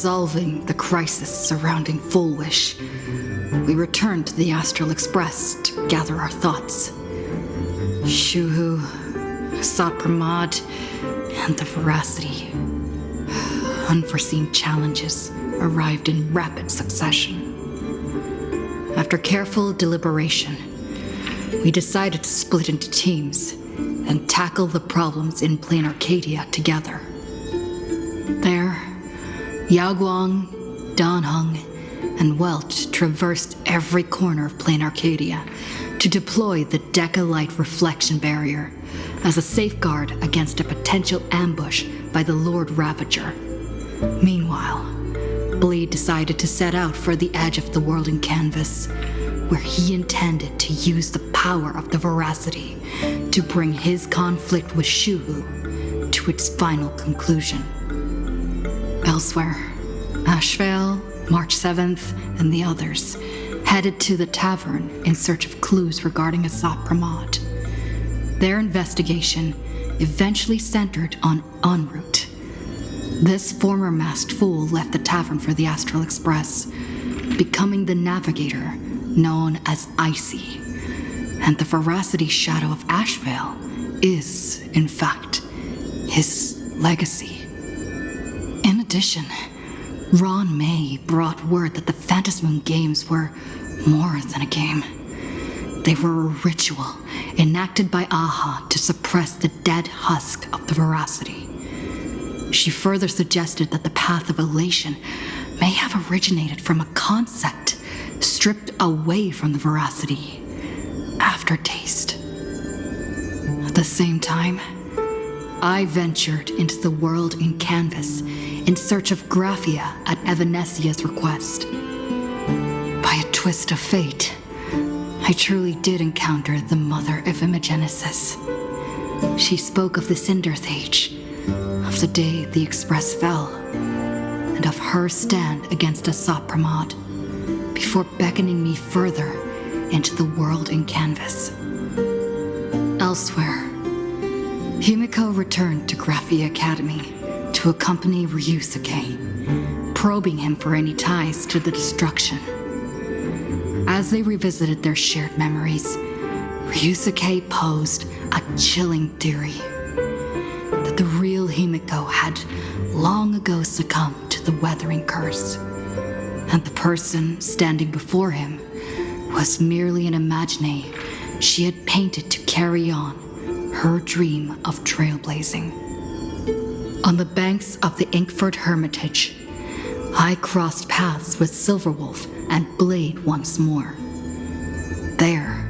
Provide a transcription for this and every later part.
resolving the crisis surrounding Full Wish, we returned to the Astral Express to gather our thoughts. Shuhu, Sat Pramod, and the Veracity. Unforeseen challenges arrived in rapid succession. After careful deliberation, we decided to split into teams and tackle the problems in Planarcadia together. There, Yaoguang, Danheng, and Welch traversed every corner of Planarcadia to deploy the Decalite reflection barrier as a safeguard against a potential ambush by the Lord Ravager. Meanwhile, Blade decided to set out for the edge of the world in canvas, where he intended to use the power of the Veracity to bring his conflict with Shuhu to its final conclusion. Elsewhere, Ashvale, March 7th, and the others headed to the tavern in search of clues regarding Asat Pramod. Their investigation eventually centered on En route. This former masked fool left the tavern for the Astral Express, becoming the navigator known as Icy. And the Veracity shadow of Ashvale is, in fact, his legacy. In addition, Ron May brought word that the Phantasmoon games were more than a game. They were a ritual enacted by Aha to suppress the dead husk of the Veracity. She further suggested that the Path of Elation may have originated from a concept stripped away from the Veracity: aftertaste. At the same time, I ventured into the world in canvas in search of Graphia at Evanesia's request. By a twist of fate, I truly did encounter the mother of Imogenesis. She spoke of the Cinderthage, of the day the Express fell, and of her stand against Asat Pramod, before beckoning me further into the world in canvas. Elsewhere, Himiko returned to Graphia Academy to accompany Ryusuke, probing him for any ties to the destruction. As they revisited their shared memories, Ryusuke posed a chilling theory that the real Himiko had long ago succumbed to the weathering curse, and the person standing before him was merely an imaginary she had painted to carry on her dream of trailblazing. On the banks of the Inkford Hermitage, I crossed paths with Silverwolf and Blade once more. There,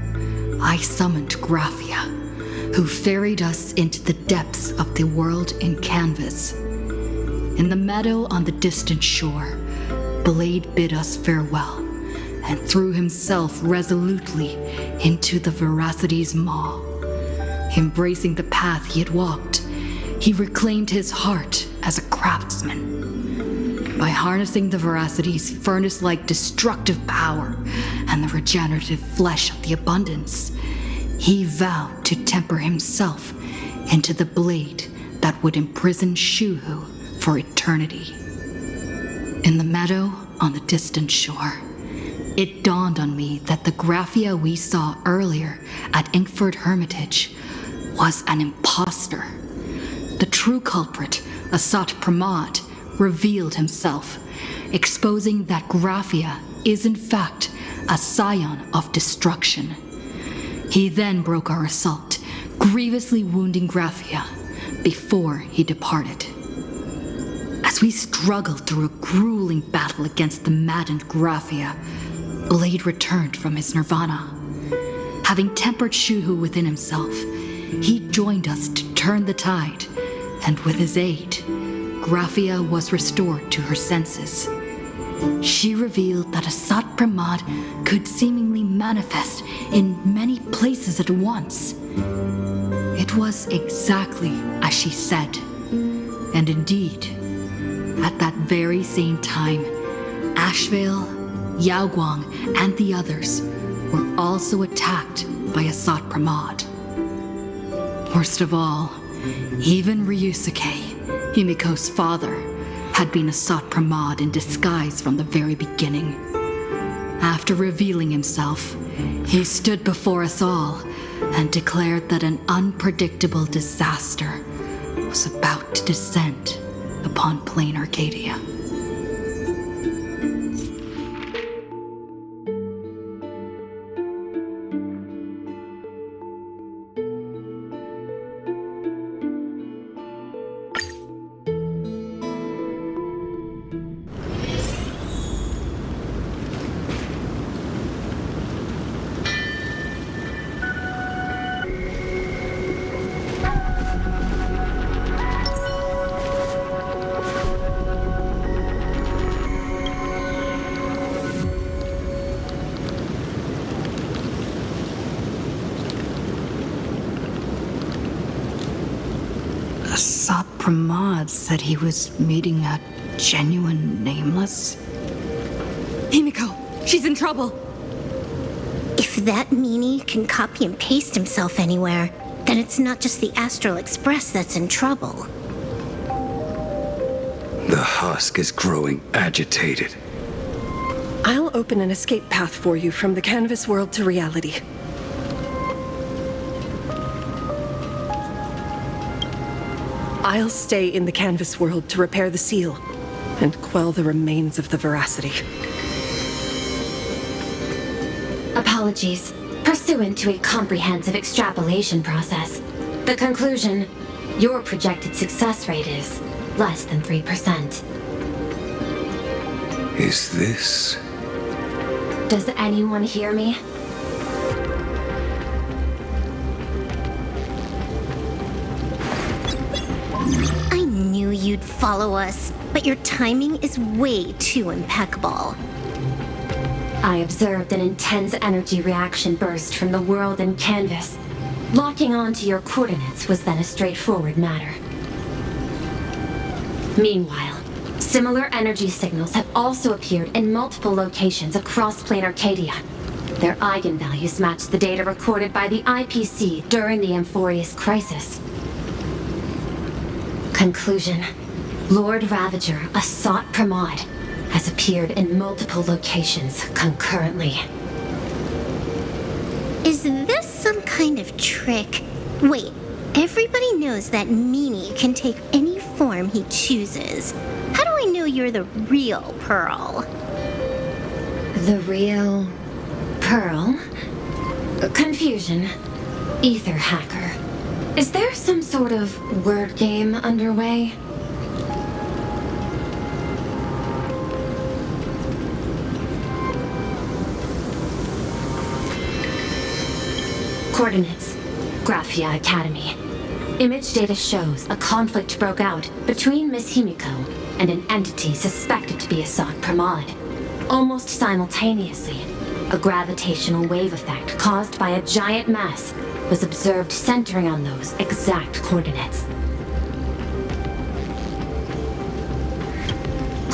I summoned Graphia, who ferried us into the depths of the world in canvas. In the meadow on the distant shore, Blade bid us farewell and threw himself resolutely into the Veracity's maw. Embracing the path he had walked, he reclaimed his heart as a craftsman. By harnessing the Veracity's furnace-like destructive power and the regenerative flesh of the abundance, he vowed to temper himself into the blade that would imprison Shuhu for eternity. In the meadow on the distant shore, it dawned on me that the Graphia we saw earlier at Inkford Hermitage was an imposter. The true culprit, Asat Pramod, revealed himself, exposing that Graphia is in fact a scion of destruction. He then broke our assault, grievously wounding Graphia before he departed. As we struggled through a grueling battle against the maddened Graphia, Blade returned from his nirvana. Having tempered Shuhu within himself, he joined us to turn the tide, and with his aid, Graphia was restored to her senses. She revealed that Asat Pramod could seemingly manifest in many places at once. It was exactly as she said, and indeed, at that very same time, Ashvale, Yaoguang, and the others were also attacked by Asat Pramod. Worst of all, even Ryusuke, Himiko's father, had been a Sot Pramod in disguise from the very beginning. After revealing himself, he stood before us all and declared that an unpredictable disaster was about to descend upon Planarcadia. Sot Pramod said he was meeting a genuine nameless. Himiko, she's in trouble. If that meanie can copy and paste himself anywhere, then it's not just the Astral Express that's in trouble. The husk is growing agitated. I'll open an escape path for you from the canvas world to reality. I'll stay in the canvas world to repair the seal and quell the remains of the veracity. Apologies. Pursuant to a comprehensive extrapolation process, the conclusion, your projected success rate is less than 3%. Is this... Does anyone hear me? I knew you'd follow us, but your timing is way too impeccable. I observed an intense energy reaction burst from the world in canvas. Locking onto your coordinates was then a straightforward matter. Meanwhile, similar energy signals have also appeared in multiple locations across Planarcadia. Their eigenvalues match the data recorded by the IPC during the Amphorius crisis. Conclusion. Lord Ravager, a Sot Pramod, has appeared in multiple locations concurrently. Is this some kind of trick? Wait, everybody knows that meanie can take any form he chooses. How do I know you're the real Pearl? The real... Pearl? Confusion. Ether hacker. Is there some sort of word game underway? Coordinates. Graphia Academy. Image data shows a conflict broke out between Miss Himiko and an entity suspected to be a Sot Pramod. Almost simultaneously, a gravitational wave effect caused by a giant mass was observed centering on those exact coordinates.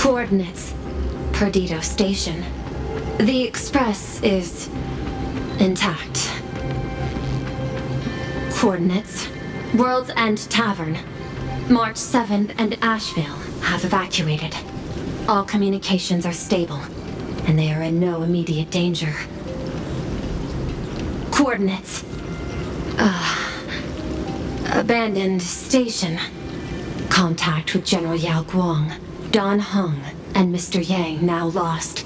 Coordinates. Perdido Station. The Express is intact. Coordinates. World's End Tavern. March 7th and Asheville have evacuated. All communications are stable, and they are in no immediate danger. Coordinates. Abandoned station. Contact with General Yao Guang, Don Hung, and Mr. Yang now lost.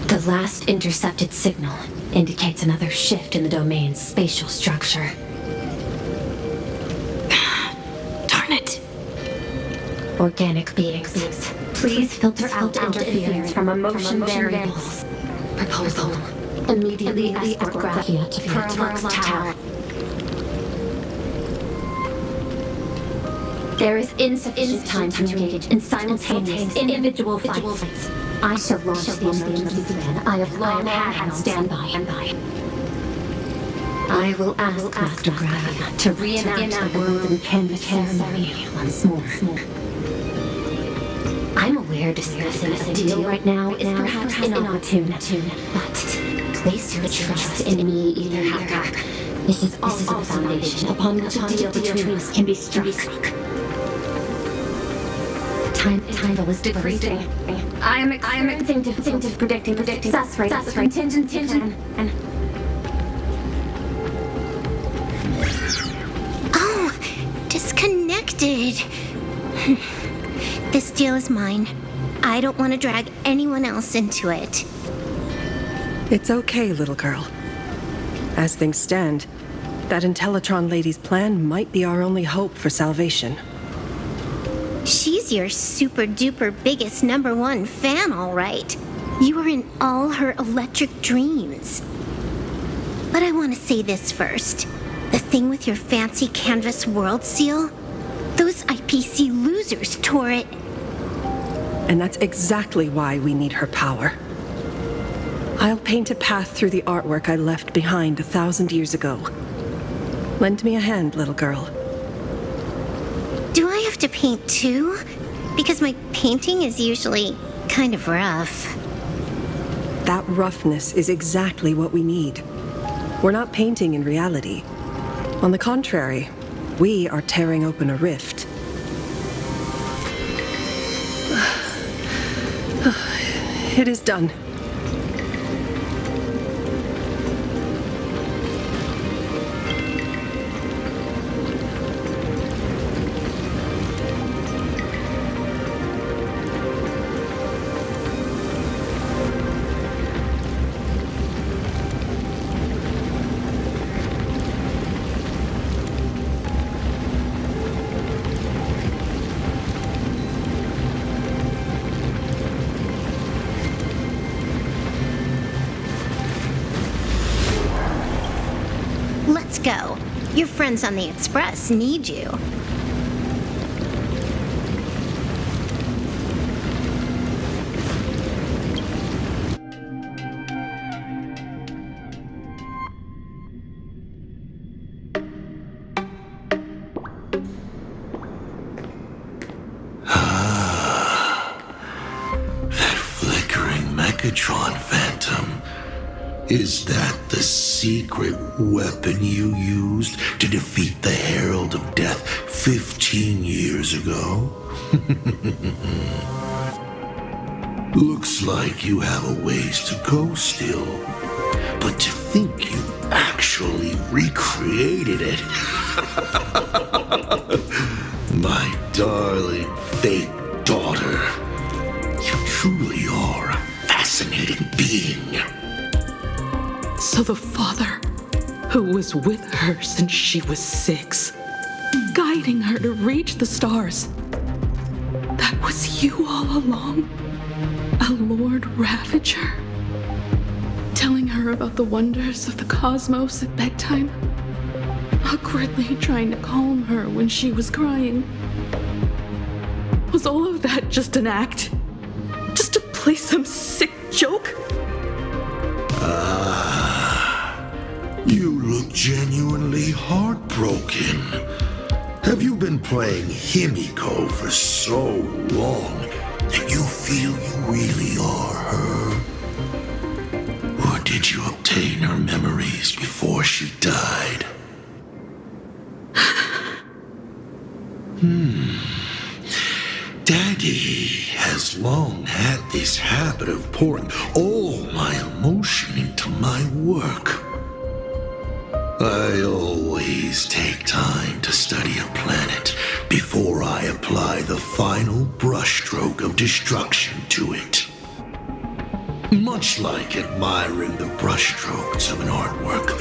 The last intercepted signal indicates another shift in the domain's spatial structure. Darn it. Organic beings, please filter out interference from emotion variables. Proposal. Immediately escort Graphia to Pearl's Tower. There is insufficient time to engage in simultaneous individual fights. I shall launch the emergency plan I have long had on standby. I will ask Master Graphia to reenact the world in canvas ceremony once more. I'm aware discussing a deal right now is perhaps inopportune, but place your trust in me, Ether Hacker. This is also the foundation upon which a deal between us can be struck. time is decreasing. I am experiencing difficulty predicting success rate of the contingency plan. Oh, disconnected. This deal is mine. I don't want to drag anyone else into it. It's okay, little girl. As things stand, that Intellitron lady's plan might be our only hope for salvation. She's your super duper biggest #1 fan, all right. You were in all her electric dreams. But I want to say this first. The thing with your fancy canvas world seal? Those IPC losers tore it. And that's exactly why we need her power. I'll paint a path through the artwork I left behind 1,000 years ago. Lend me a hand, little girl. Do I have to paint too? Because my painting is usually kind of rough. That roughness is exactly what we need. We're not painting in reality. On the contrary, we are tearing open a rift. It is done. Let's go. Your friends on the Express need you. That flickering Mechatron phantom. Is that the secret weapon you used to defeat the Herald of Death 15 years ago? Looks like you have a ways to go still. But to think you actually recreated it. My darling fake daughter. You truly are a fascinating being. So the father, who was with her since she was 6, guiding her to reach the stars, that was you all along? A Lord Ravager? Telling her about the wonders of the cosmos at bedtime? Awkwardly trying to calm her when she was crying? Was all of that just an act? Just to play some sick joke? You look genuinely heartbroken. Have you been playing Himiko for so long that you feel you really are her? Or did you obtain her memories before she died? Daddy has long had this habit of pouring all my emotion into my work. I always take time to study a planet before I apply the final brushstroke of destruction to it. Much like admiring the brushstrokes of an artwork,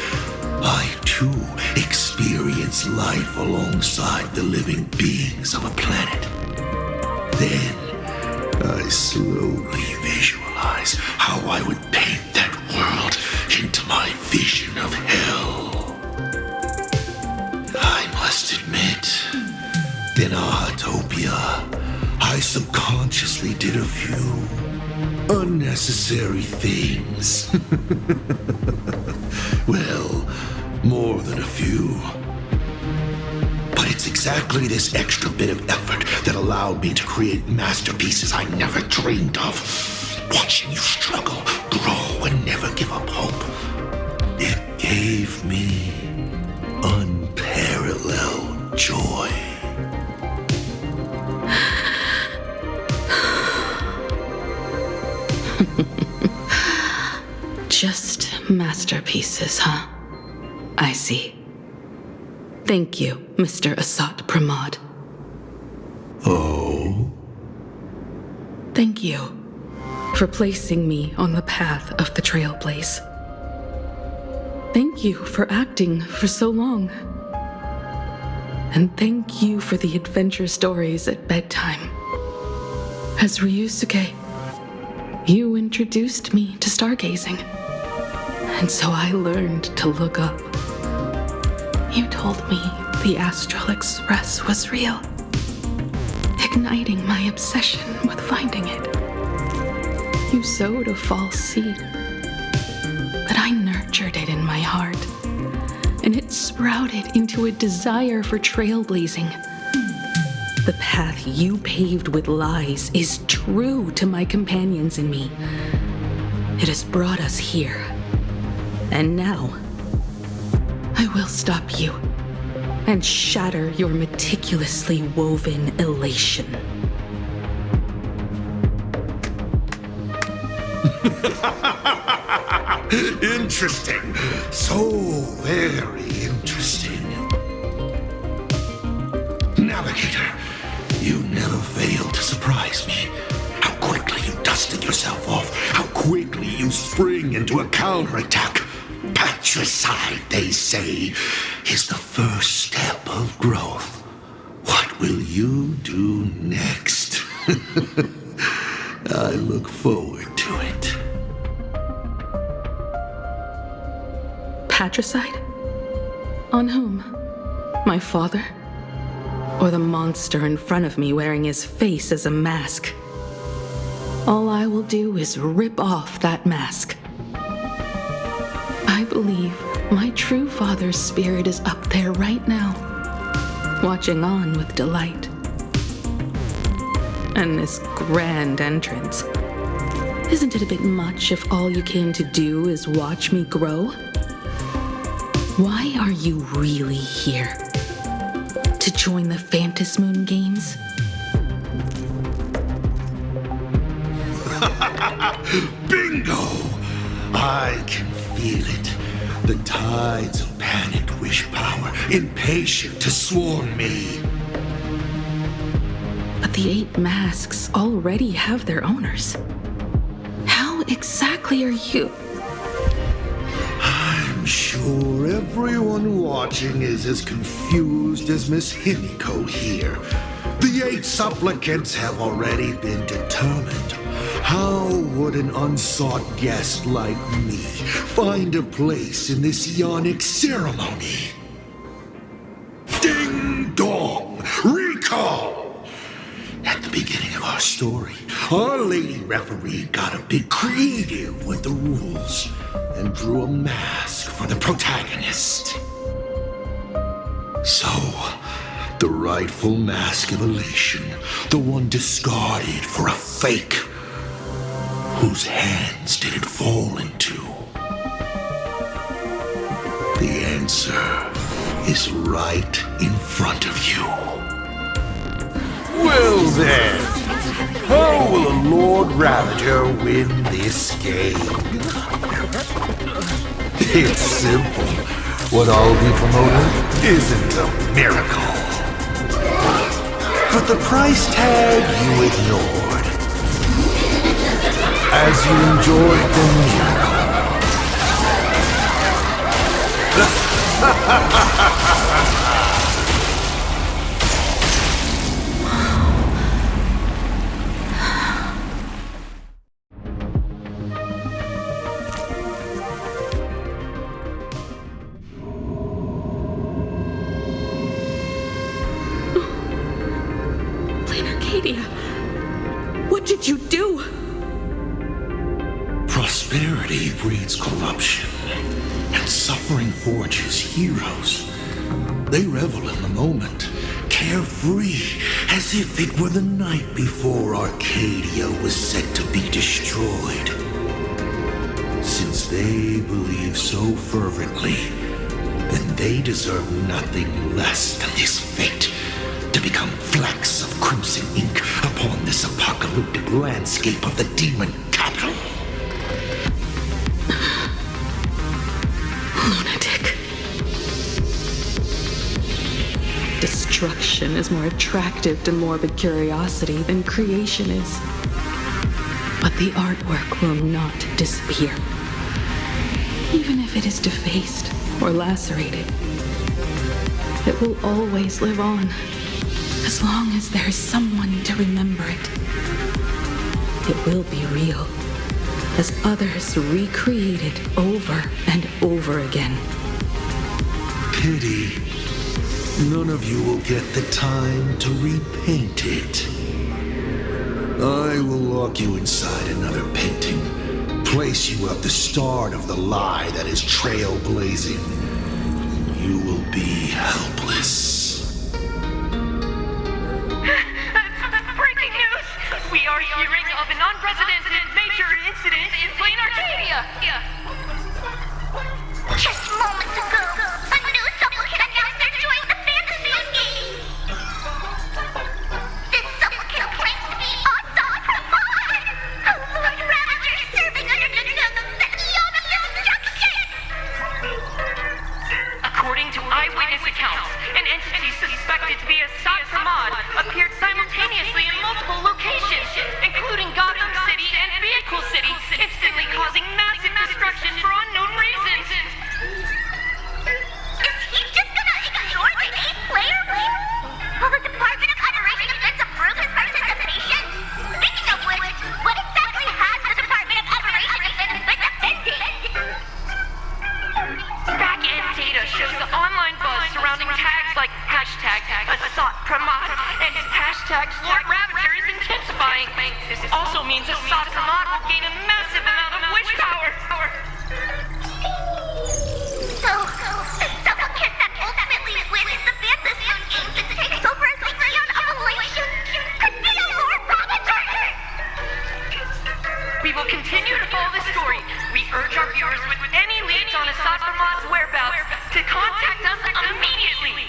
I too experience life alongside the living beings of a planet. Then, I slowly visualize how I would paint that world into my vision of hell. I must admit, in Ahatopia, I subconsciously did a few unnecessary things. Well, more than a few. But it's exactly this extra bit of effort that allowed me to create masterpieces I never dreamed of. Watching you struggle, grow, and never give up hope. It gave me unparalleled joy. Just masterpieces, huh? I see. Thank you, Mr. Asat Pramod. Oh? Thank you for placing me on the path of the Trailblaze. Thank you for acting for so long. And thank you for the adventure stories at bedtime. As Ryusuke, you introduced me to stargazing. And so I learned to look up. You told me the Astral Express was real, igniting my obsession with finding it. You sowed a false seed, but I nurtured it in my heart, and it sprouted into a desire for trailblazing. The path you paved with lies is true to my companions and me. It has brought us here. And now, I will stop you and shatter your meticulously woven elation. Interesting. So very interesting. Navigator, you never fail to surprise me. How quickly you dusted yourself off. How quickly you spring into a counterattack. Patricide, they say, is the first step of growth. What will you do next? I look forward to it. Patricide? On whom? My father? Or the monster in front of me wearing his face as a mask? All I will do is rip off that mask. I believe my true father's spirit is up there right now, watching on with delight. And this grand entrance, isn't it a bit much if all you came to do is watch me grow? Why are you really here? To join the Phantasmoon games? Bingo! I can feel it. The tides of panicked wish power, impatient to swarm me. But the 8 masks already have their owners. How exactly are you? I'm sure everyone watching is as confused as Miss Himiko here. The 8 supplicants have already been determined. How would an unsought guest like me find a place in this yonic ceremony? Ding dong! Recall! At the beginning of our story, our lady referee got a bit creative with the rules and drew a mask for the protagonist. So, the rightful mask of elation, the one discarded for a fake. Whose hands did it fall into? The answer is right in front of you. Well then, how will a Lord Ravager win this game? It's simple. What I'll be promoting isn't a miracle. But the price tag you ignored. As you enjoyed the miracle. Planarcadia, what did you do? Prosperity breeds corruption, and suffering forges heroes. They revel in the moment, carefree, as if it were the night before Arcadia was set to be destroyed. Since they believe so fervently, then they deserve nothing less than this fate, to become flecks of crimson ink upon this apocalyptic landscape of the demon capital. destruction is more attractive to morbid curiosity than creation is. But the artwork will not disappear. Even if it is defaced or lacerated, it will always live on, as long as there is someone to remember it. It will be real, as others recreate it over and over again. Pity. None of you will get the time to repaint it. I will lock you inside another painting, place you at the start of the lie that is trailblazing. You will be helpless. Breaking news! We are hearing of an unprecedented major incident in Planarcadia! Just moments ago, a new supplicant announced they're joining the fantasy game. This supplicant claims to be Assad Ramad, a Lord Ravager serving under the Eon of Destruction. According to eyewitness accounts, an entity suspected to be Assad Ramad appeared simultaneously in multiple locations, including Gotham City and Vehicle City, instantly causing massive destruction for unknown reasons. Is he just gonna ignore the 8-player rule? Will the Department of Adoration Defense approve his participation? Speaking of which, what exactly has the Department of Adoration Defense been defending? Back-end data shows the online buzz surrounding tags like hashtag Assad Pramad and hashtag Lord Ravager is intensifying. This also means Assad Pramad will gain a massive amount of wish power. So, the supplicant that ultimately wins the fantasy games and takes over as the Eon of Elation could be a Lord Ravager! We will continue to follow this story. We urge our viewers with any leads on Assad Pramad's whereabouts to contact us immediately.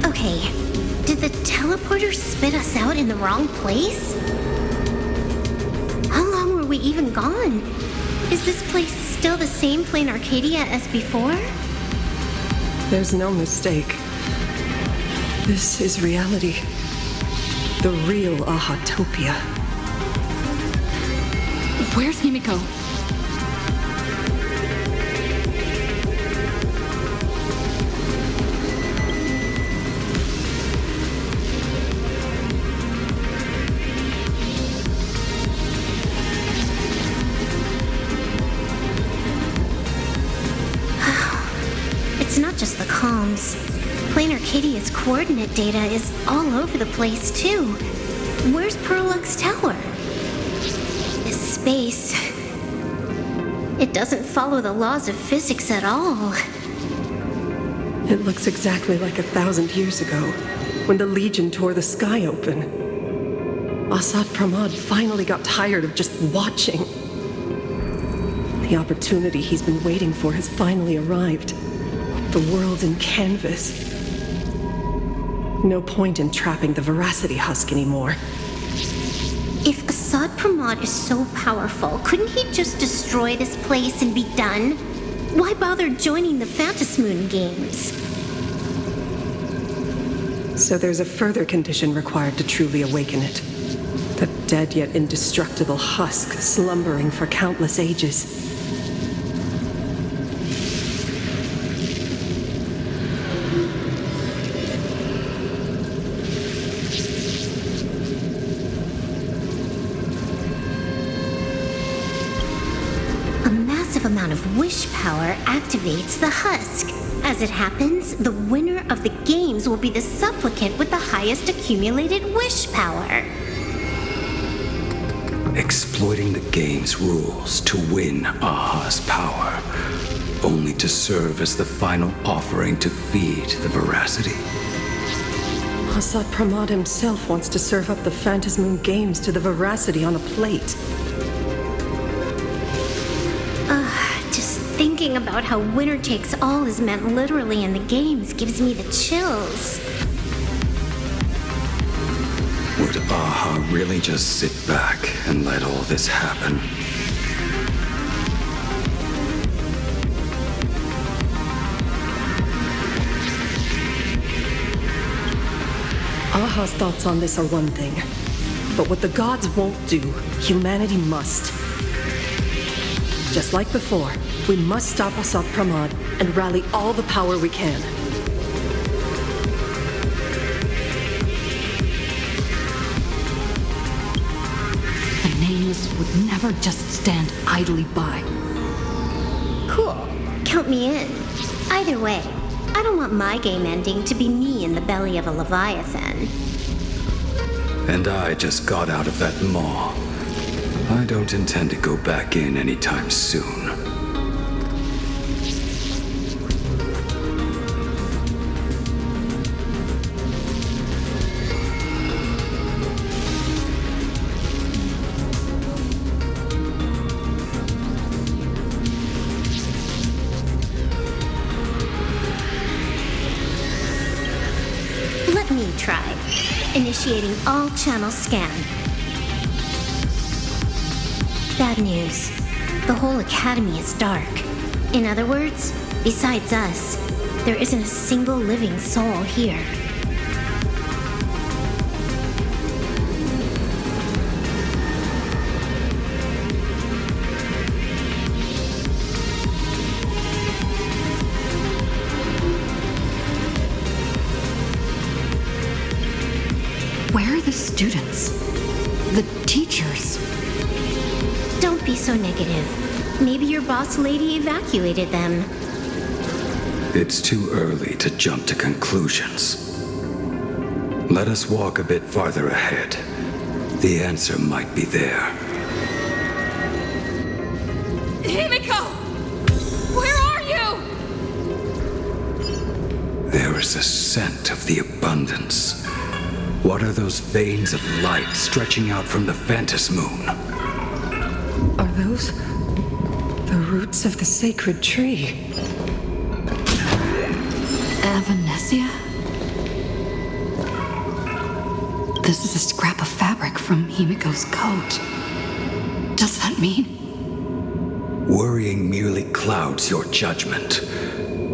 Okay, did the teleporter spit us out in the wrong place? How long were we even gone? Is this place still the same Planarcadia as before? There's no mistake. This is reality. The real Ahatopia. Where's Himiko? It's not just the comms. Planarcadia's coordinate data is all over the place, too. Where's Perlux Tower? This space... it doesn't follow the laws of physics at all. It looks exactly like 1,000 years ago, when the Legion tore the sky open. Assad Pramad finally got tired of just watching. The opportunity he's been waiting for has finally arrived. The world in canvas. No point in trapping the Veracity Husk anymore. If Assad Pramad is so powerful, couldn't he just destroy this place and be done? Why bother joining the Phantasmoon games? So there's a further condition required to truly awaken it. The dead yet indestructible husk slumbering for countless ages. A massive amount of wish power activates the husk. As it happens, the winner of the games will be the supplicant with the highest accumulated wish power. Exploiting the game's rules to win Aha's power, only to serve as the final offering to feed the Veracity. Assad Pramad himself wants to serve up the Phantasmoon games to the Veracity on a plate. Just thinking about how winner takes all is meant literally in the games gives me the chills. Would Did Aha really just sit back and let all this happen? Aha's thoughts on this are one thing. But what the gods won't do, humanity must. Just like before, we must stop Asat Pramad and rally all the power we can. The nameless would never just stand idly by. Cool. Count me in. Either way, I don't want my game ending to be me in the belly of a Leviathan. And I just got out of that maw. I don't intend to go back in anytime soon. Let me try. Initiating all channel scan. Bad news. The whole academy is dark. In other words, besides us, there isn't a single living soul here. Where are the students? The teachers? Don't be so negative. Maybe your boss lady evacuated them. It's too early to jump to conclusions. Let us walk a bit farther ahead. The answer might be there. Himiko! Where are you? There is a scent of the abundance. What are those veins of light stretching out from the Phantom Moon? Are those the roots of the sacred tree? Evanesia? This is a scrap of fabric from Himiko's coat. Does that mean? Worrying merely clouds your judgment.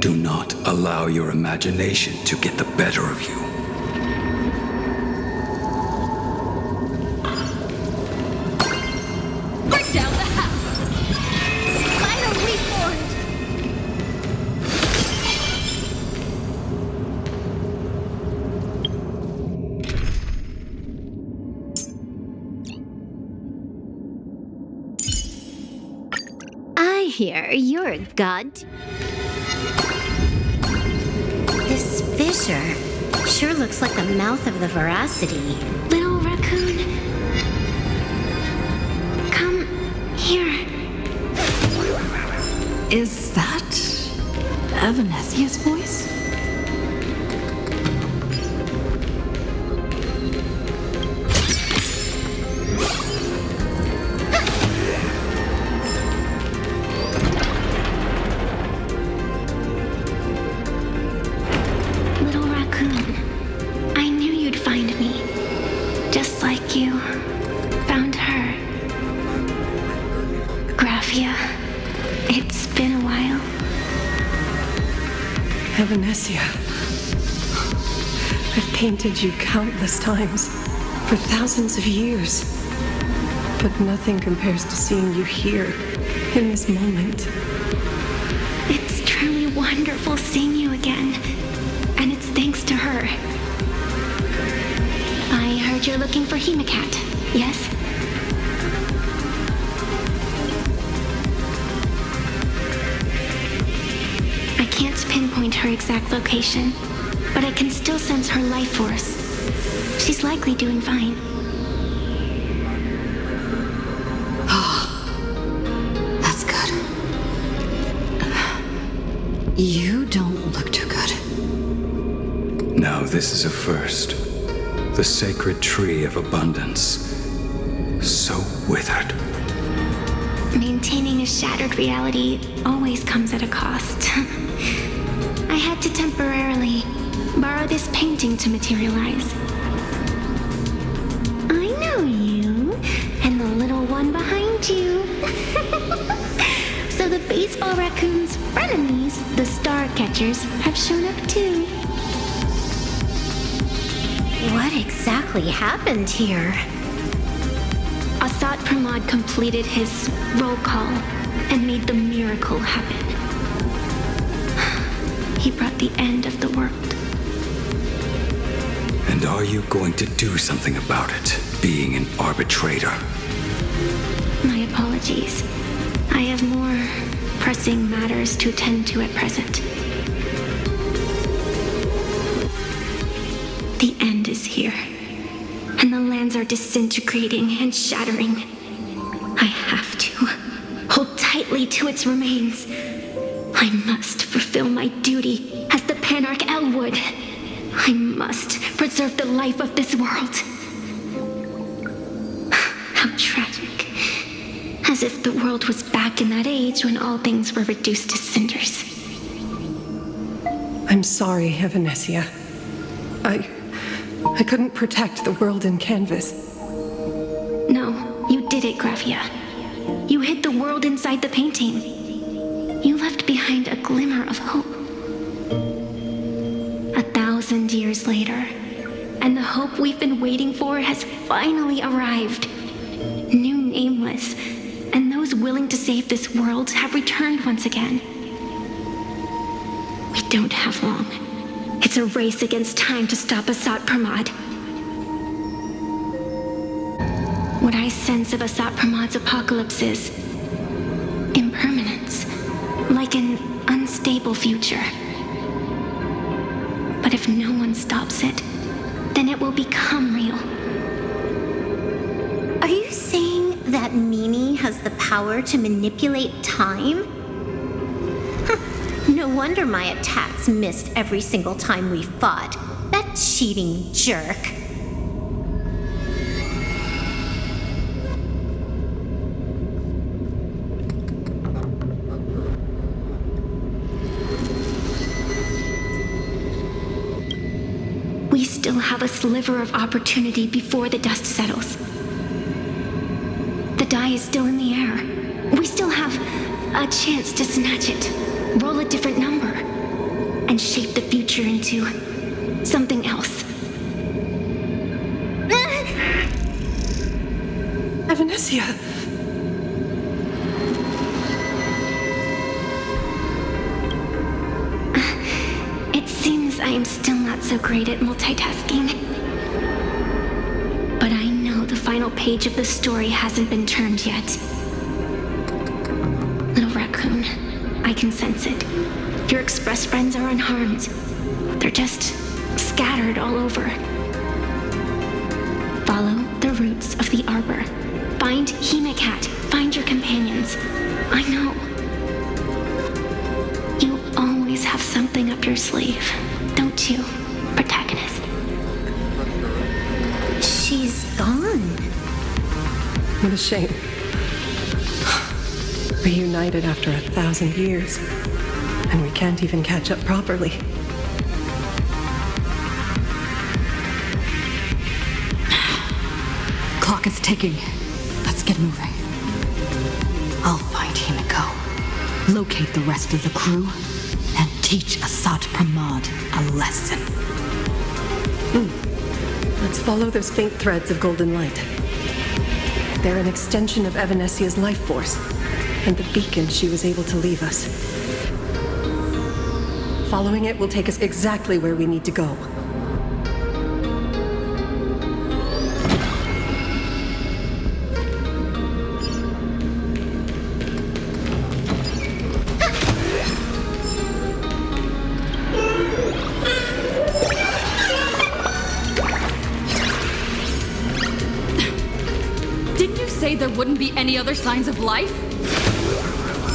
Do not allow your imagination to get the better of you. Break down the house! Final reformed! I hear you're a god. This fissure sure looks like the mouth of the Veracity. Little raccoon, come here. Is that Evanesia's voice? Little raccoon, I knew you'd find me. Just like you found her. Graphia, it's been a while. Evanesia. I've painted you countless times, for thousands of years. But nothing compares to seeing you here, in this moment. It's truly wonderful seeing you again. And it's thanks to her. I heard you're looking for Hemicat, yes? I can't pinpoint her exact location, but I can still sense her life force. She's likely doing fine. That's good. You don't look too good. Now this is a first. The sacred tree of abundance. So withered. Maintaining a shattered reality always comes at a cost. I had to temporarily borrow this painting to materialize. baseball raccoon's frenemies, the star catchers, have shown up too. What exactly happened here? Assad Pramod completed his roll call and made the miracle happen. He brought the end of the world. And are you going to do something about it, being an arbitrator? My apologies. I have more pressing matters to attend to at present. The end is here, and the lands are disintegrating and shattering. I have to hold tightly to its remains. I must fulfill my duty as the Panarch Elwood. I must preserve the life of this world. How tragic. As if the world was back in that age when all things were reduced to cinders. I'm sorry, Evanesia. I couldn't protect the world in canvas. No, you did it, Gravia. You hid the world inside the painting. You left behind a glimmer of hope. 1,000 years later, and the hope we've been waiting for has finally arrived. New Nameless, and those willing to save this world have returned once again. We don't have long. It's a race against time to stop Assad Pramod. What I sense of Assad Pramod's apocalypse is impermanence, like an unstable future. But if no one stops it, then it will become real. Are you saying that Mimi has the power to manipulate time? No wonder my attacks missed every single time we fought. That cheating jerk. We still have a sliver of opportunity before the dust settles. The die is still in the air. We still have a chance to snatch it, roll a different number, and shape the future into something else. Evanesia! It seems I am still not so great at multitasking. But I know the final page of the story hasn't been turned yet. Little raccoon, I can sense it. Your express friends are unharmed. They're just scattered all over. Follow the roots of the arbor. Find Hemicat. Find your companions. I know. You always have something up your sleeve, don't you, protagonist? She's gone. What a shame. Reunited after 1,000 years. And we can't even catch up properly. Clock is ticking. Let's get moving. I'll find Himiko, locate the rest of the crew, and teach Assad Pramod a lesson. Let's follow those faint threads of golden light. They're an extension of Evanesia's life force, and the beacon she was able to leave us. Following it will take us exactly where we need to go. Didn't you say there wouldn't be any other signs of life?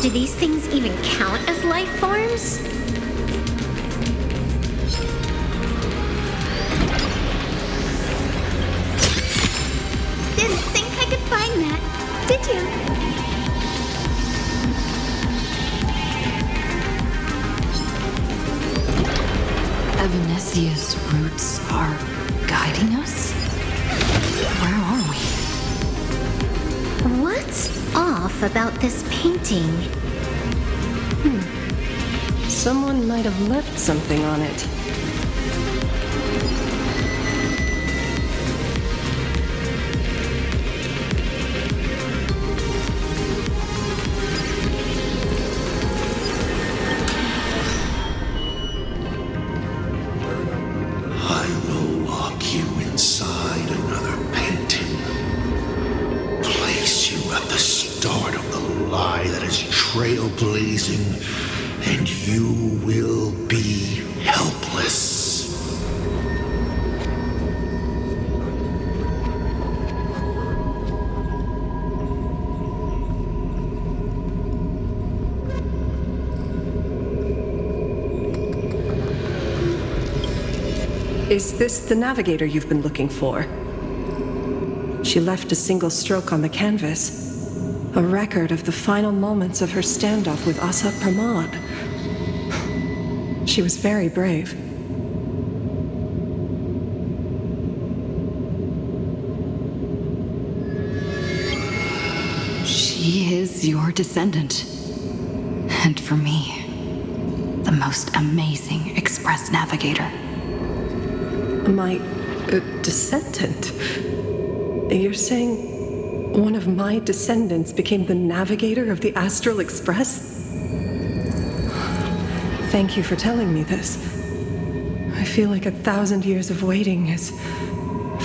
Do these things even count as life forms? Didn't think I could find that, did you? Evanesia's roots are guiding us? Where are we? What's off about this painting? Someone might have left something on it. I will lock you inside another painting. Place you at the start of the lie that is trailblazing, and you will be helpless. Is this the navigator you've been looking for? She left a single stroke on the canvas, a record of the final moments of her standoff with Asat Pramod. She was very brave. She is your descendant. And for me, the most amazing Express navigator. My descendant? You're saying one of my descendants became the navigator of the Astral Express? Thank you for telling me this. I feel like 1,000 years of waiting has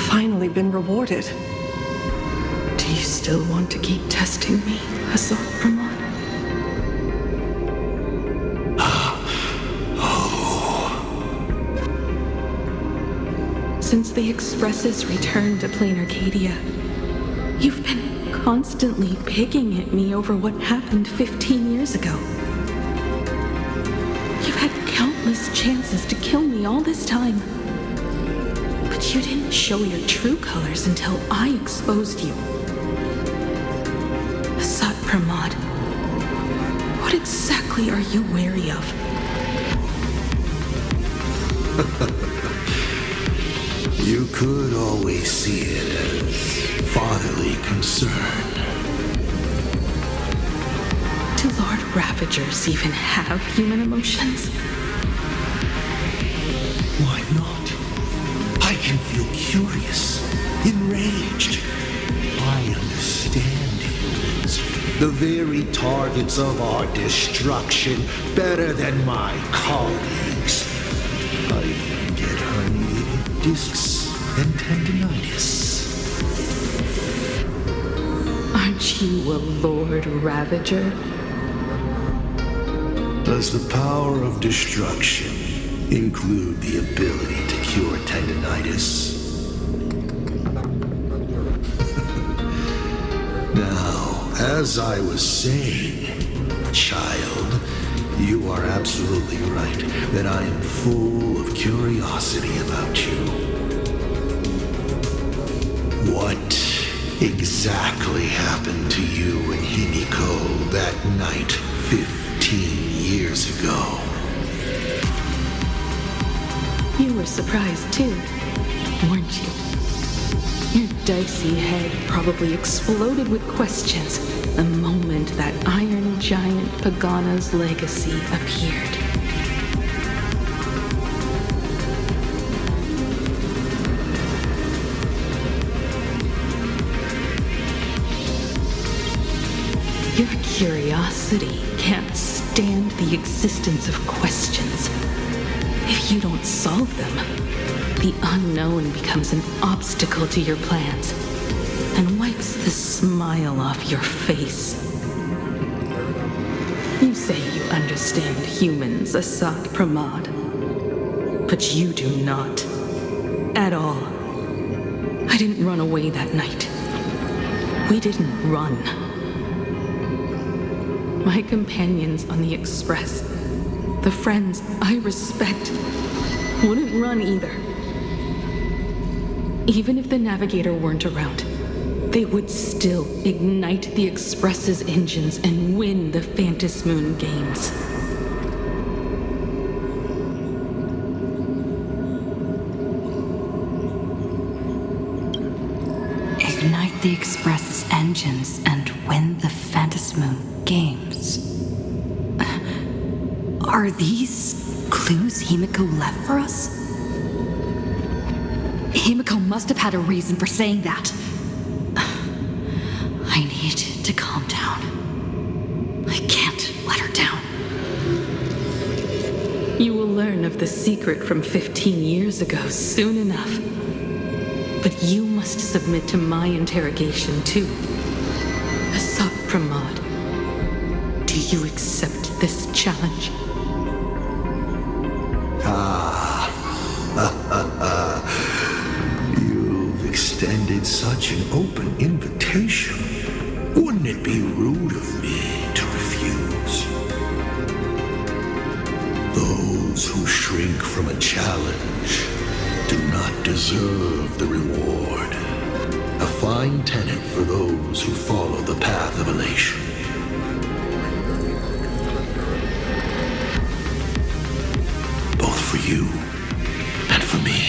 finally been rewarded. Do you still want to keep testing me, Assault Pramod? Since the Expresses returned to Planarcadia, you've been constantly picking at me over what happened 15 years ago. You've had countless chances to kill me all this time. But you didn't show your true colors until I exposed you. Asat Pramod, what exactly are you wary of? You could always see it as fatherly concern. Do Lord Ravagers even have human emotions? Why not? I can feel curious, enraged. I understand humans, the very targets of our destruction, better than my colleagues. I even get herniated discs and tendinitis. Aren't you a Lord Ravager? Does the power of destruction include the ability to cure tendinitis? Now, as I was saying, child, you are absolutely right that I am full of curiosity about you. What exactly happened to you and Himiko that night 15 years ago? You were surprised too, weren't you? Your dicey head probably exploded with questions the moment that Iron Giant Pagana's legacy appeared. Your curiosity can't stand the existence of questions. If you don't solve them, the unknown becomes an obstacle to your plans and wipes the smile off your face. You say you understand humans, Asat Pramod, but you do not. At all. I didn't run away that night. We didn't run. My companions on the Express, the friends I respect, wouldn't run either. Even if the Navigator weren't around, they would still ignite the Express's engines and win the Phantasmoon games. Ignite the Express's engines and win the Phantasmoon games. Are these clues Himiko left for us? Himiko must have had a reason for saying that. I need to calm down. I can't let her down. You will learn of the secret from 15 years ago soon enough. But you must submit to my interrogation too. Asat Pramod, do you accept this challenge? You've extended such an open invitation. Wouldn't it be rude of me to refuse? Those who shrink from a challenge do not deserve the reward. A fine tenet for those who follow the path of elation. Both for you and for me.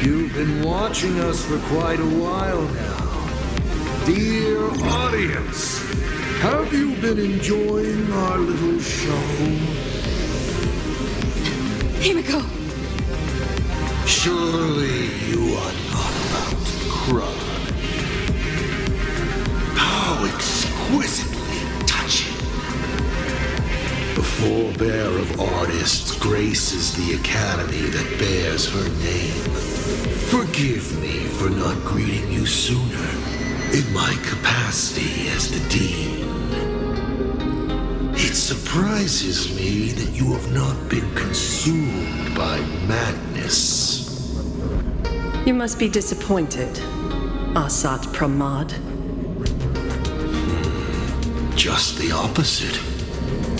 You've been watching us for quite a while now. Dear audience, have you been enjoying our little show? Himiko! Surely you are not about to cry. How exquisitely touching. The forebear of artists graces the academy that bears her name. Forgive me for not greeting you sooner in my capacity as the Dean. It surprises me that you have not been consumed by madness. You must be disappointed, Asat Pramod. Just the opposite.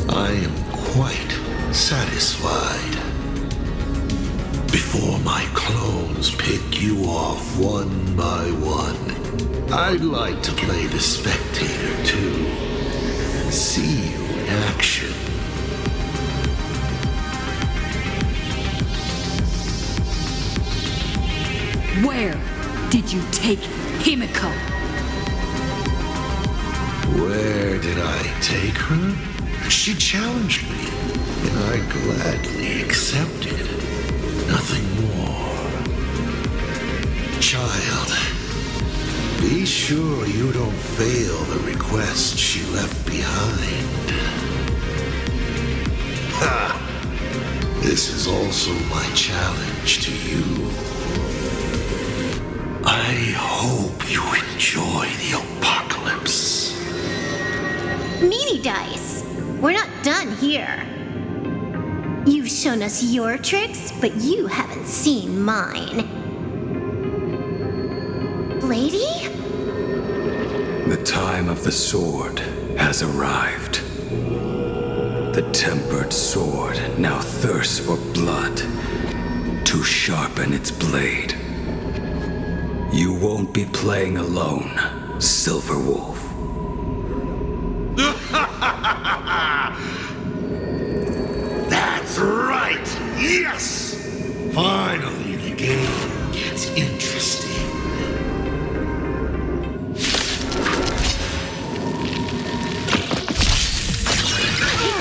I am quite satisfied. Before my clones pick you off one by one, I'd like to play the spectator too. See you in action. Where did you take Himiko? Where did I take her? She challenged me, and I gladly accepted. Nothing more. Child, be sure you don't fail the request she left behind. Ha! This is also my challenge to you. I hope you enjoy the apocalypse. Meanie Dice, we're not done here. You've shown us your tricks, but you haven't seen mine. Lady? The time of the sword has arrived. The tempered sword now thirsts for blood to sharpen its blade. You won't be playing alone, Silver Wolf. That's right! Yes! Finally, the game gets interesting.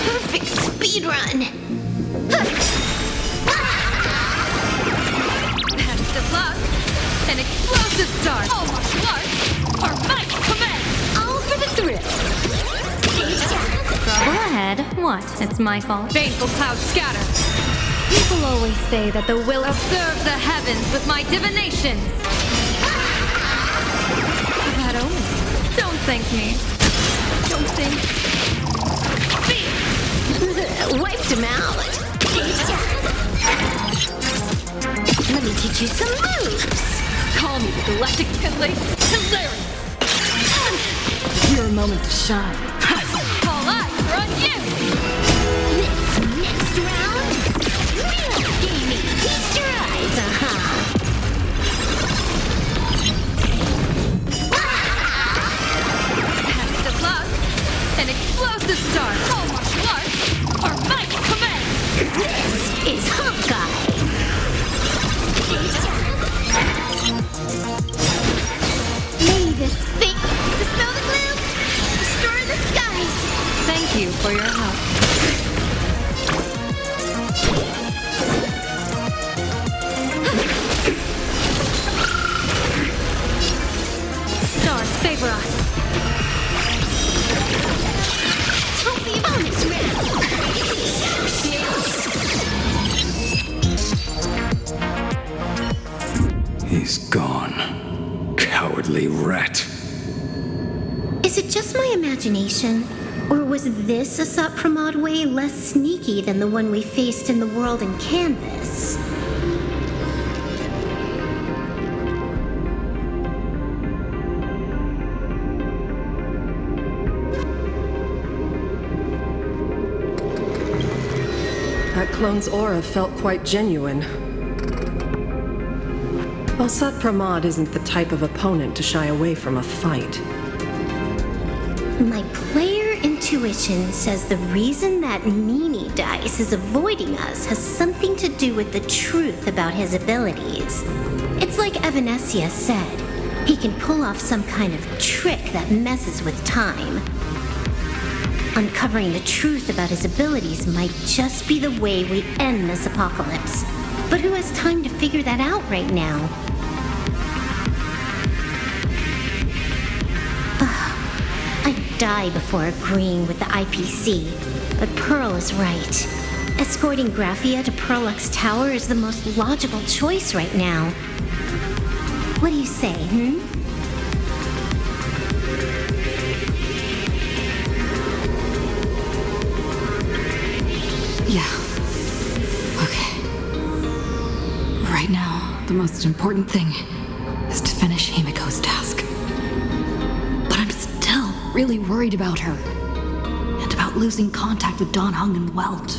Perfect speed run. Best of luck. An explosive start. All martial arts are my command. All for the thrill. Trouble ahead. What? It's my fault. Baneful clouds scatter. People always say that the will of... Observe the heavens with my divinations. Bad omen. Don't thank me. Don't think. Wiped him out. Let me teach you some moves. Call me the Galactic Pinley. Hilarious. Your moment to shine. All eyes are on you. This next round, real gaming. Feast your eyes, Best of luck. An explosive start. All martial arts are my command. This is Honkai. May this fake dispel the gloom, destroy the skies. Thank you for your imagination? Or was this a Sot-Pramod way less sneaky than the one we faced in the world in Canvas? That clone's aura felt quite genuine. Well, Sot-Pramod isn't the type of opponent to shy away from a fight. My player intuition says the reason that meanie dice is avoiding us has something to do with the truth about his abilities. It's like Evanesia said, he can pull off some kind of trick that messes with time. Uncovering the truth about his abilities might just be the way we end this apocalypse. But who has time to figure that out right now? I'd die before agreeing with the IPC, but Pearl is right. Escorting Graphia to Pearlux Tower is the most logical choice right now. What do you say, Yeah. Okay. Right now, the most important thing is to finish Himiko's task. But I'm still really worried about her. And about losing contact with Dan Heng and Welt.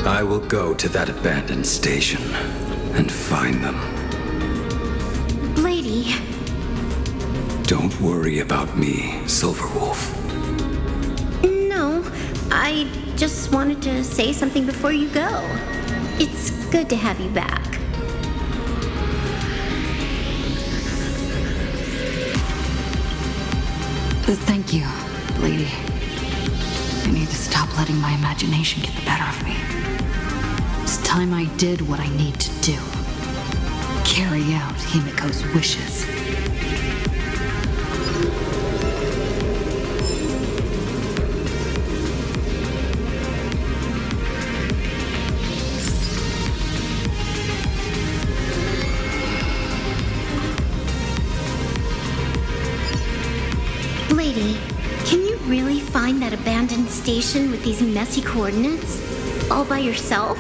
I will go to that abandoned station and find them. Lady? Don't worry about me, Silverwolf. No, I just wanted to say something before you go. It's good to have you back. Thank you, lady. I need to stop letting my imagination get the better of me. It's time I did what I need to do. Carry out Himiko's wishes. Lady, can you really find that abandoned station with these messy coordinates? All by yourself?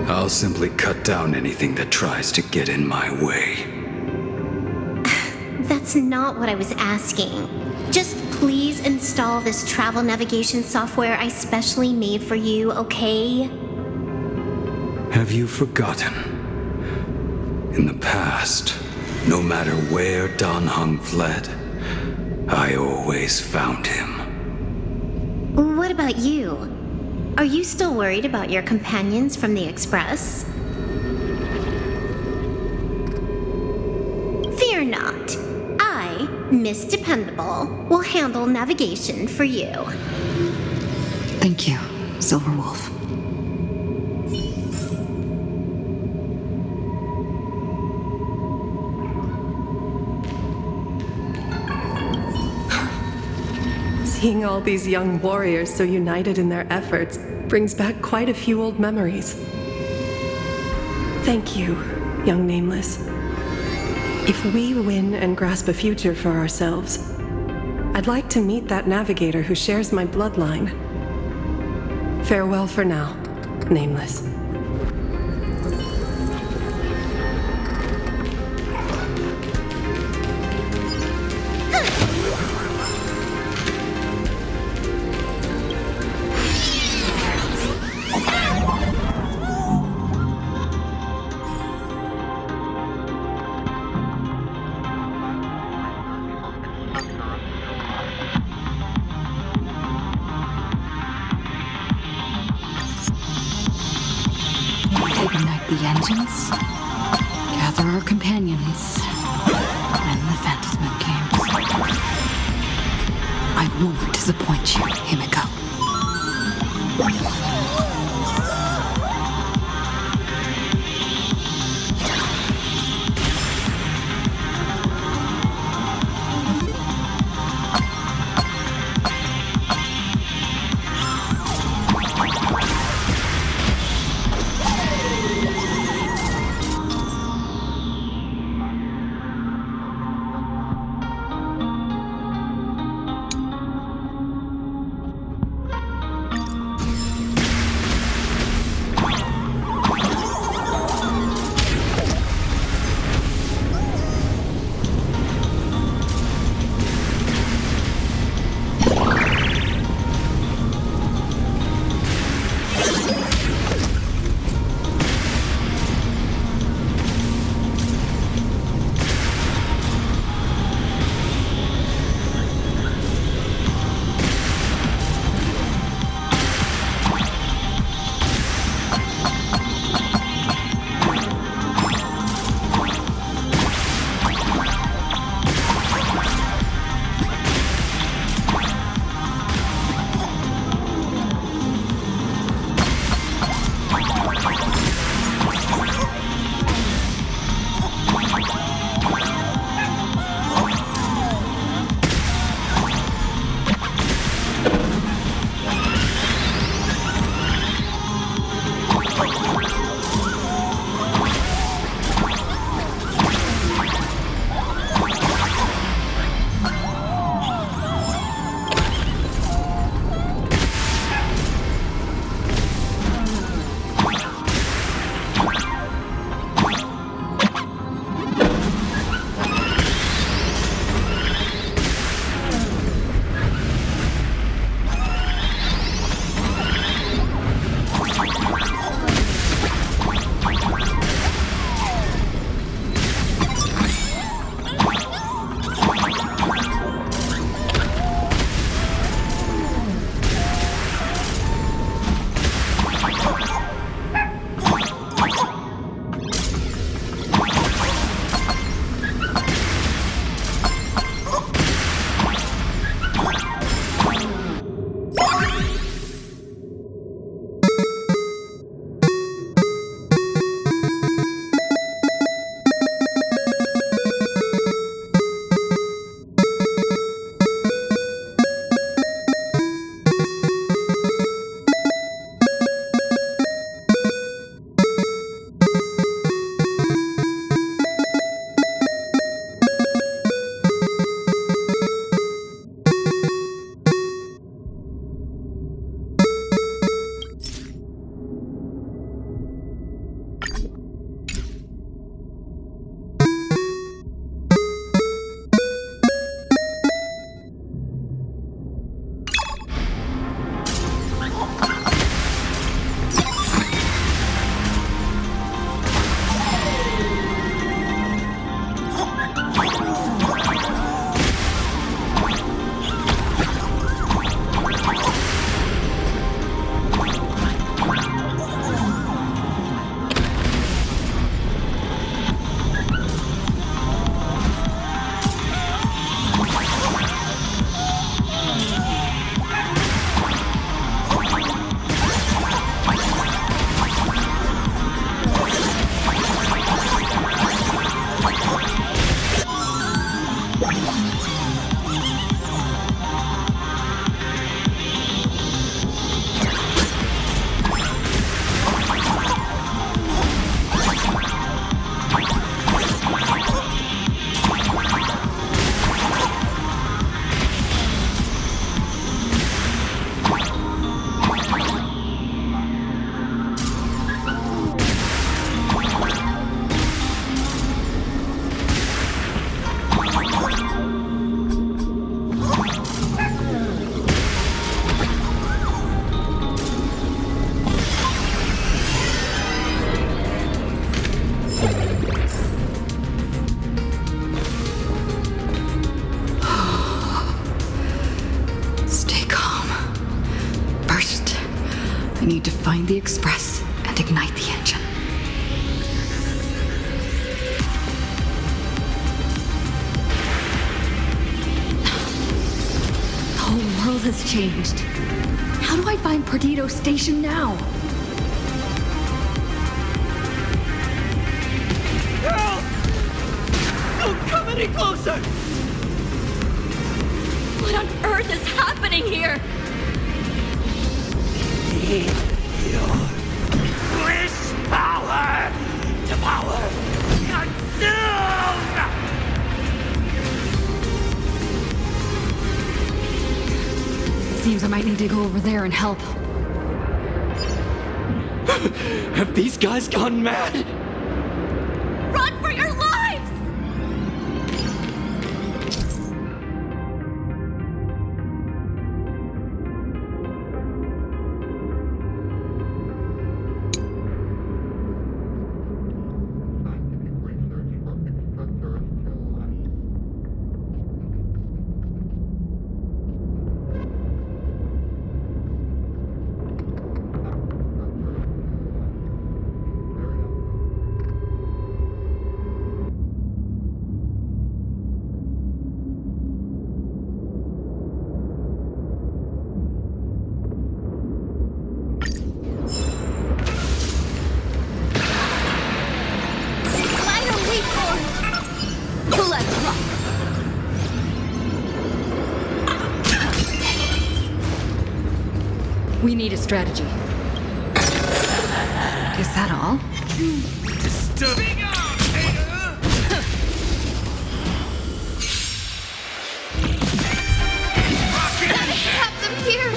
I'll simply cut down anything that tries to get in my way. That's not what I was asking. Just please install this travel navigation software I specially made for you, okay? Have you forgotten? In the past, no matter where Dan Heng fled, I always found him. What about you? Are you still worried about your companions from the Express? Fear not. I, Miss Dependable, will handle navigation for you. Thank you, Silverwolf. Seeing all these young warriors so united in their efforts brings back quite a few old memories. Thank you, young Nameless. If we win and grasp a future for ourselves, I'd like to meet that navigator who shares my bloodline. Farewell for now, Nameless. Ignite the engines, gather our companions, and the Phantasmal games. I won't disappoint you, Himiko. need to find the Express and ignite the engine. The whole world has changed. How do I find Perdido Station now? Don't come any closer! What on earth is happening here? Wish power! To power! Consume! Seems I might need to go over there and help. Have these guys gone mad? Run for your lives! We need a strategy. Is that all? Have them here!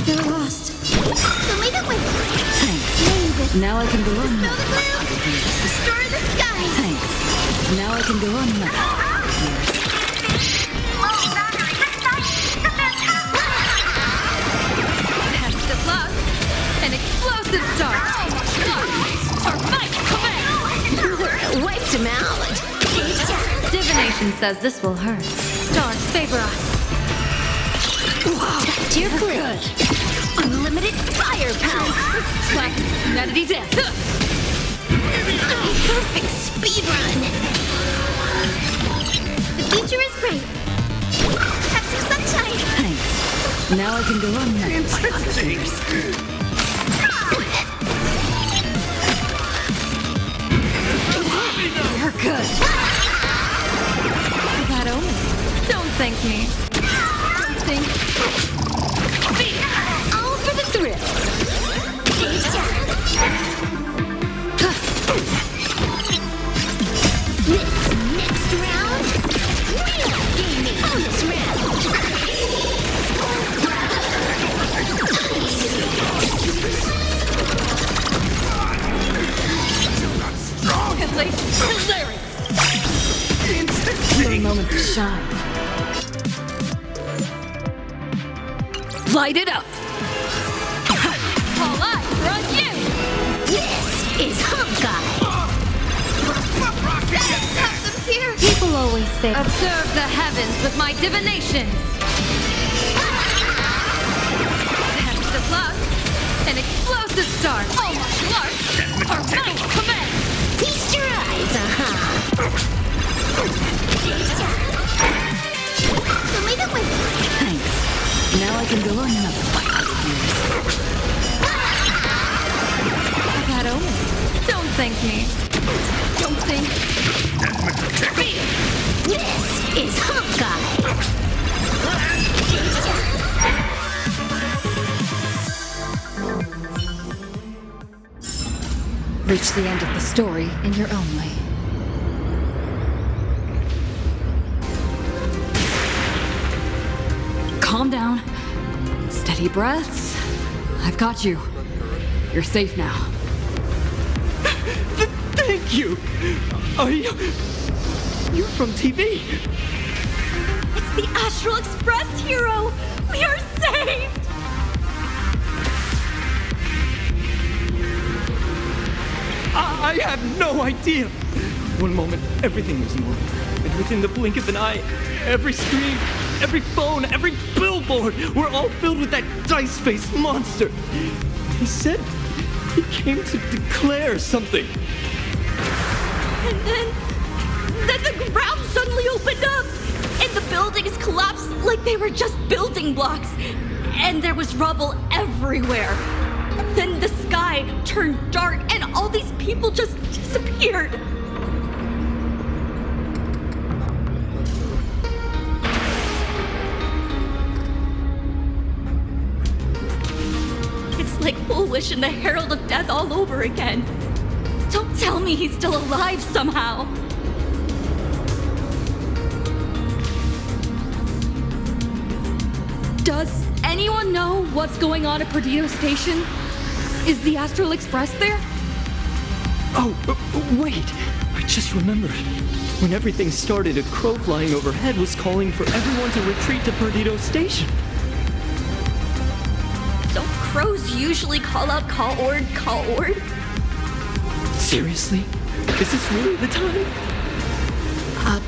They're lost. So leave it with Thanks. Now I can go on. Spill the glue! Destroy the skies! Thanks. Now I can go on. Test of luck. An explosive start. Our might command. Wiped him out! Divination says this will hurt. Stars favor us. To your grip. Unlimited firepower! Black humanity's in. Perfect speed run! The future is great. Have some sunshine! Thanks. Now I can go on. You're good. That omen. Don't thank me. Think. All for the thrill! This next round, real gaming bonus round! At least hilarious. Your moment to shine. Light it up. All eyes are on you. This is Honkai! Have them here. People always say, observe the heavens with my divinations. Test of luck. An explosive start. Almost large. Our might command. Feast your eyes, So leave it with me. Thanks. Now I can go on another 500 That omen. Don't thank me. Don't think. This is Honkai! Reach the end of the story in your own way. Calm down. Steady breaths. I've got you. You're safe now. Thank you! Are you... You're from TV? It's the Astral Express, hero! We are saved! I had no idea! One moment, everything was normal. And within the blink of an eye, every screen, every phone, every billboard were all filled with that dice-faced monster. He said he came to declare something. And then the ground suddenly opened up, and the buildings collapsed like they were just building blocks. And there was rubble everywhere. Then the sky turned dark, and all these people just disappeared. It's like Foolish and the Herald of Death all over again. Don't tell me he's still alive somehow. Does anyone know what's going on at Perdido Station? Is the Astral Express there? Oh, wait! I just remembered. When everything started, a crow flying overhead was calling for everyone to retreat to Perdido Station. Don't crows usually call out call ord, call ord? Seriously? Is this really the time? A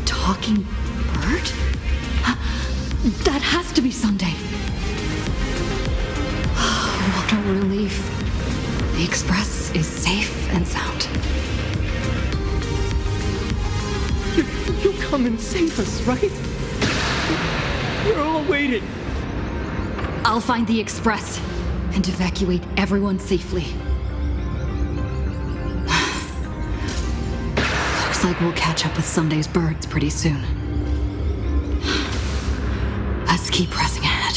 talking bird? That has to be Sunday. What a relief. The Express is safe and sound. You'll come and save us, right? We're all waiting. I'll find the Express and evacuate everyone safely. Looks like we'll catch up with Sunday's birds pretty soon. Let's keep pressing ahead.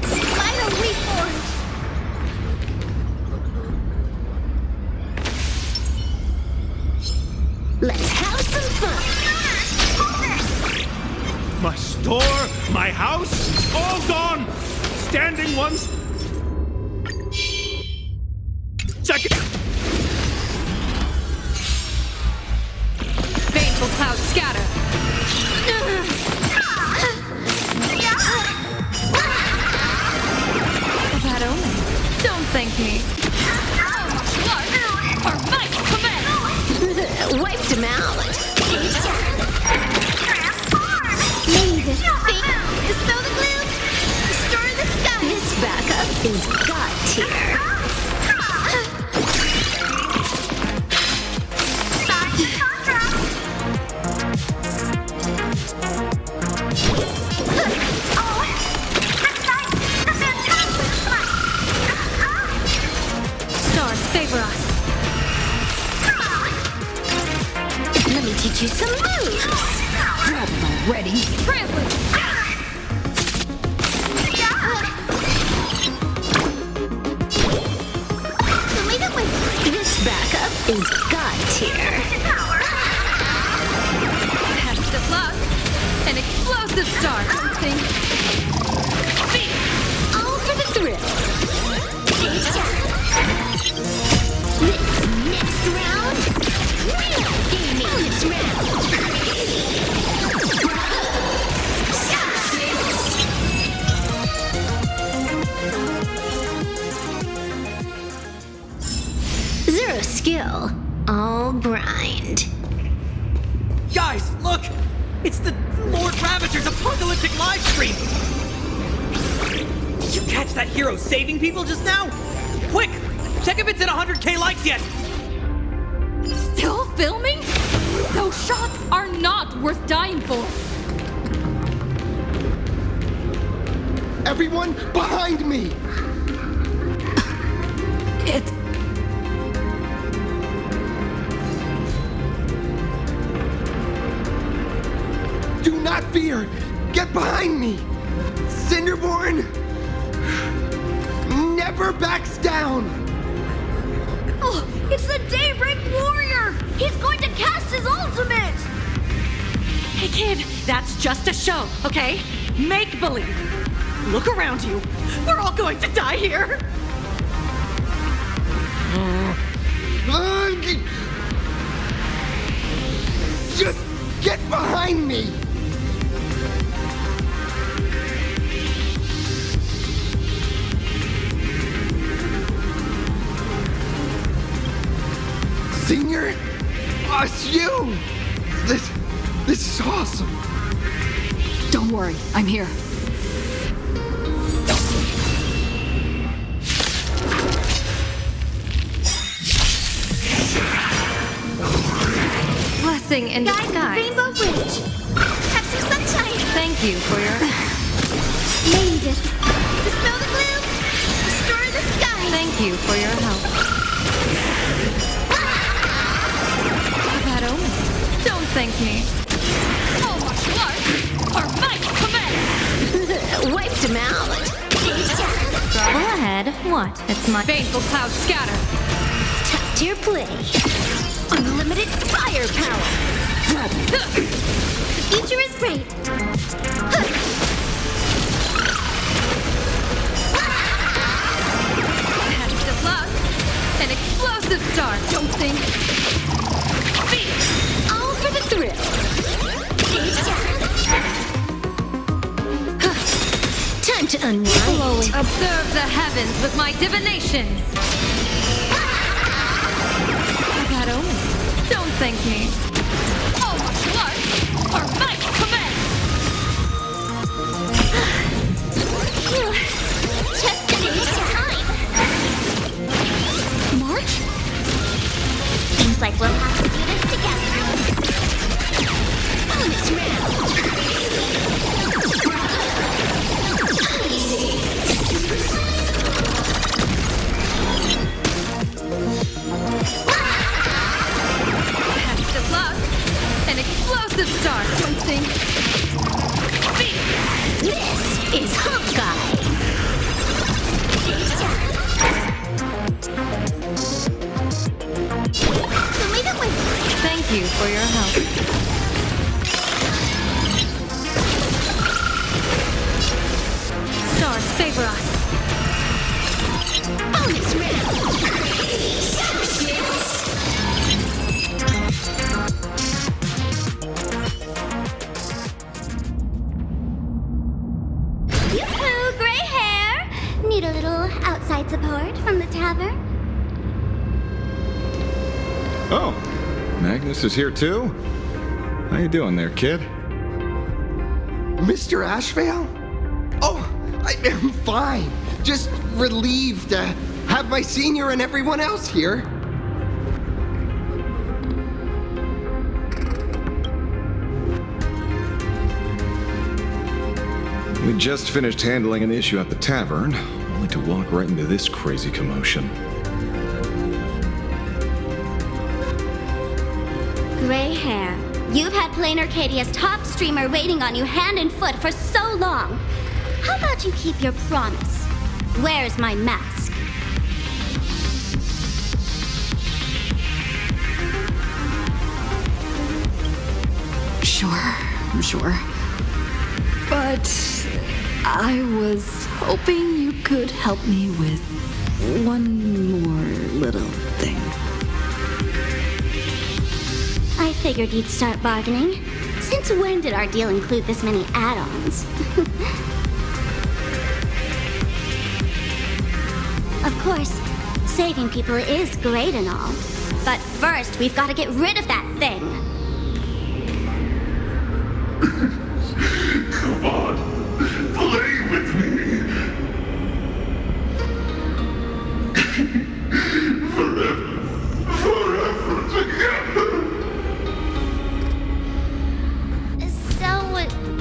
Vital reforms! Let's have some fun! My store, my house, all gone! Standing ones. Second. Baneful clouds scatter. That omen. Don't thank me. Our might command. Wiped him out. Maybe this thing. Dispel the gloom. Restore the sky. This backup is God tier. Stars favor us. Let me teach you some moves. Grab them already. Trampling. This backup is God tier. Test of luck. An explosive start. Something. All for the thrill. This next round, real gaming bonus round. Zero skill, all grind. Guys, look! It's the Lord Ravager's apocalyptic live stream! Did you catch that hero saving people just now? Quick! Check if it's at 100K likes yet! Still filming? Those shots are not worth dying for. Everyone behind me! It's... Do not fear! Get behind me! Cinderborn never backs down! Oh, it's the Daybreak Warrior! He's going to cast his ultimate! Hey kid, that's just a show, okay? Make believe. Look around you. We're all going to die here. Just get behind me! See? here? Oh, it's you! This is awesome. Don't worry, I'm here. Blessing in Guys, disguise. Rainbow Bridge. Have some sunshine. Thank you for your... Maybe just dispel the gloom, restore the sky. Thank you for your help. That omen. Don't thank me. Oh, martial arts! Our might command! Wiped him out. Trouble ahead. What? It's my... Baneful clouds scatter. Top tier play. Unlimited firepower. The future is great. Hands to luck. An explosive star. Don't think. All for the thrill. Time to unwind. Observe the heavens with my divinations. That omen. Don't thank me. All martial arts! Our might command! Just in time. March? Seems like we'll have to do this together. Bonus round. Hands to luck. An explosive star. Don't think. This is Honkai. Show me the way. Thank you for your help. Stars favor us. Bonus round. Yoo-hoo, gray hair. Need a little outside support from the tavern? Oh, Magnus is here too? How you doing there, kid? Mr. Ashvale? Oh, I am fine. Just relieved to have my senior and everyone else here. We just finished handling an issue at the tavern, only to walk right into this crazy commotion. Gray hair. You've had Planarcadia's top streamer waiting on you hand and foot for so long. How about you keep your promise? Where's my mask? Sure. But I was hoping you could help me with one more little thing. I figured you'd start bargaining. Since when did our deal include this many add-ons? Of course, saving people is great and all. But first, we've got to get rid of that thing. Come on, play with me. Forever together. So,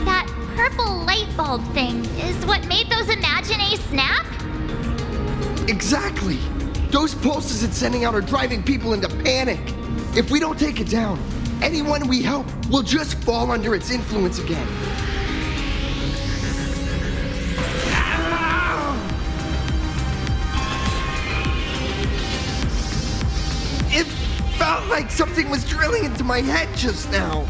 that purple light bulb thing is what made those Imaginae snap? Exactly. Those pulses it's sending out are driving people into panic. If we don't take it down, anyone we help will just fall under its influence again. It felt like something was drilling into my head just now.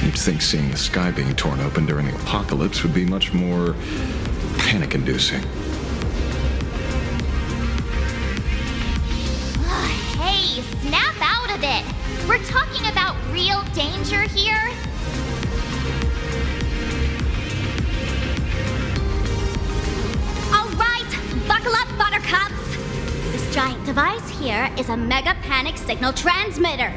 You'd think seeing the sky being torn open during the apocalypse would be much more panic-inducing. Hey, snap out of it! We're talking about real danger here. All right, buckle up, buttercups. giant device here is a mega panic signal transmitter.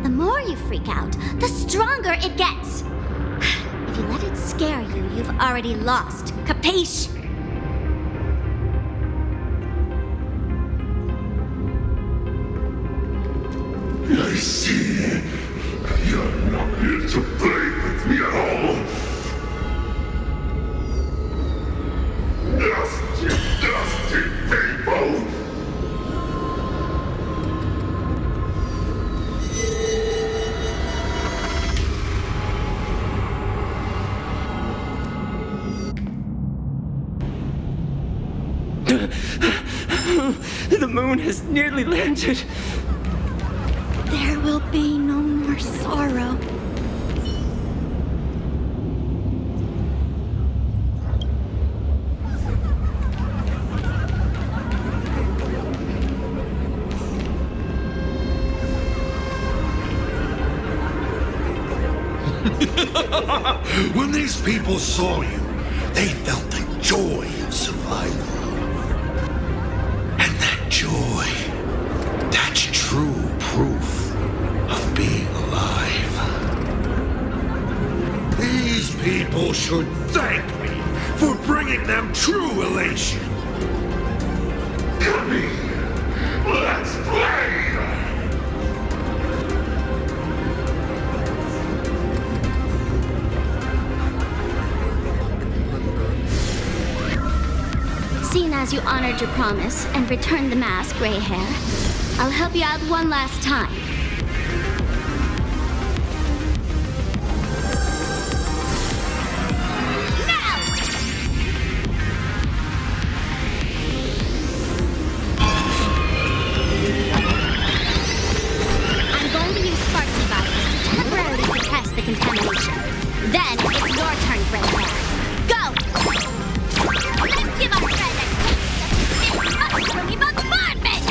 The more you freak out, the stronger it gets. If you let it scare you, you've already lost. Capiche? I see. You're not here to play with me at all. Dusty people! The moon has nearly landed. There will be no more sorrow. When these people saw you, they felt the joy of survival. And that joy, that's true proof of being alive. These people should thank me for bringing them true elation. Come in, let's play! Seeing as you honored your promise and returned the mask, Gray Hair, I'll help you out one last time. I'm going to use Sparksy virus to temporarily suppress the contamination. Then it's your turn, Gray Hair. Go! Let's give our friend a taste of mushroom bombardment!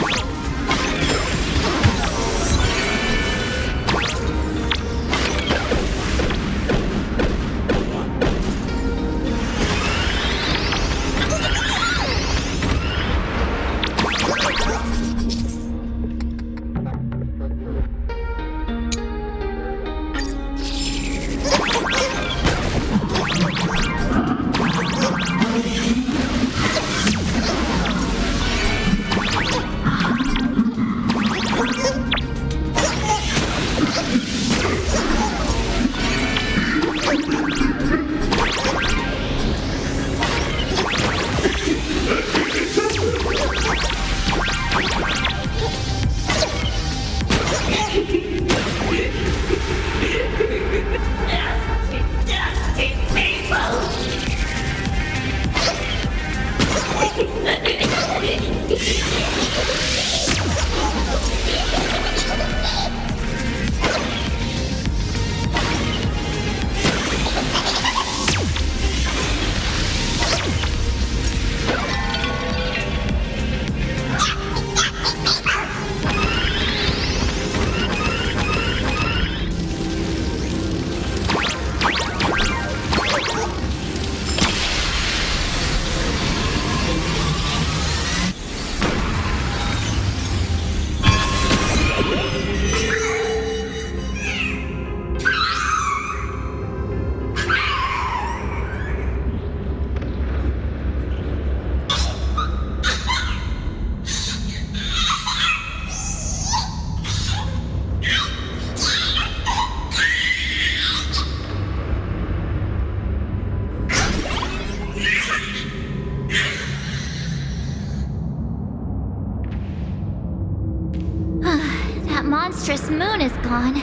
That monstrous moon is gone.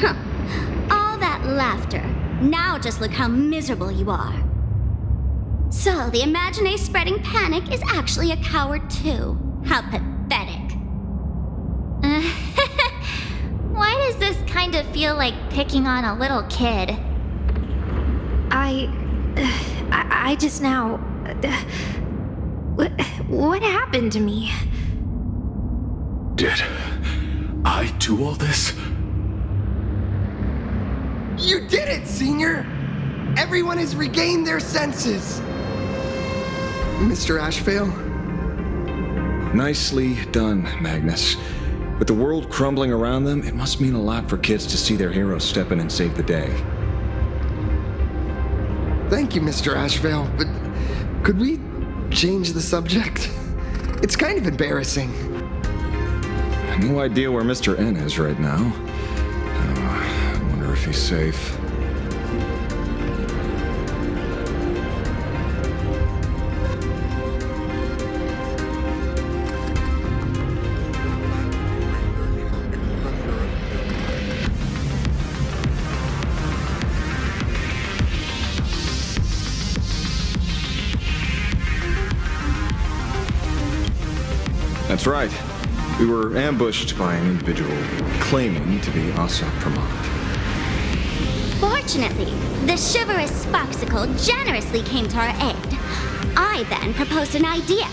Huh. All that laughter. Now just look how miserable you are. So, the Imagine spreading panic is actually a coward too. How pathetic. Why does this kind of feel like picking on a little kid? I just now... What happened to me? Did I do all this? You did it, Senior! Everyone has regained their senses. Mr. Ashvale, Nicely done, Magnus. With the world crumbling around them, it must mean a lot for kids to see their heroes step in and save the day. Thank you, Mr. Ashvale, but could we change the subject? It's kind of embarrassing. No idea where Mr. N is right now. I wonder if he's safe. That's right. We were ambushed by an individual claiming to be Asa Pramod. Fortunately, the chivalrous Sparksicle generously came to our aid. I then proposed an idea.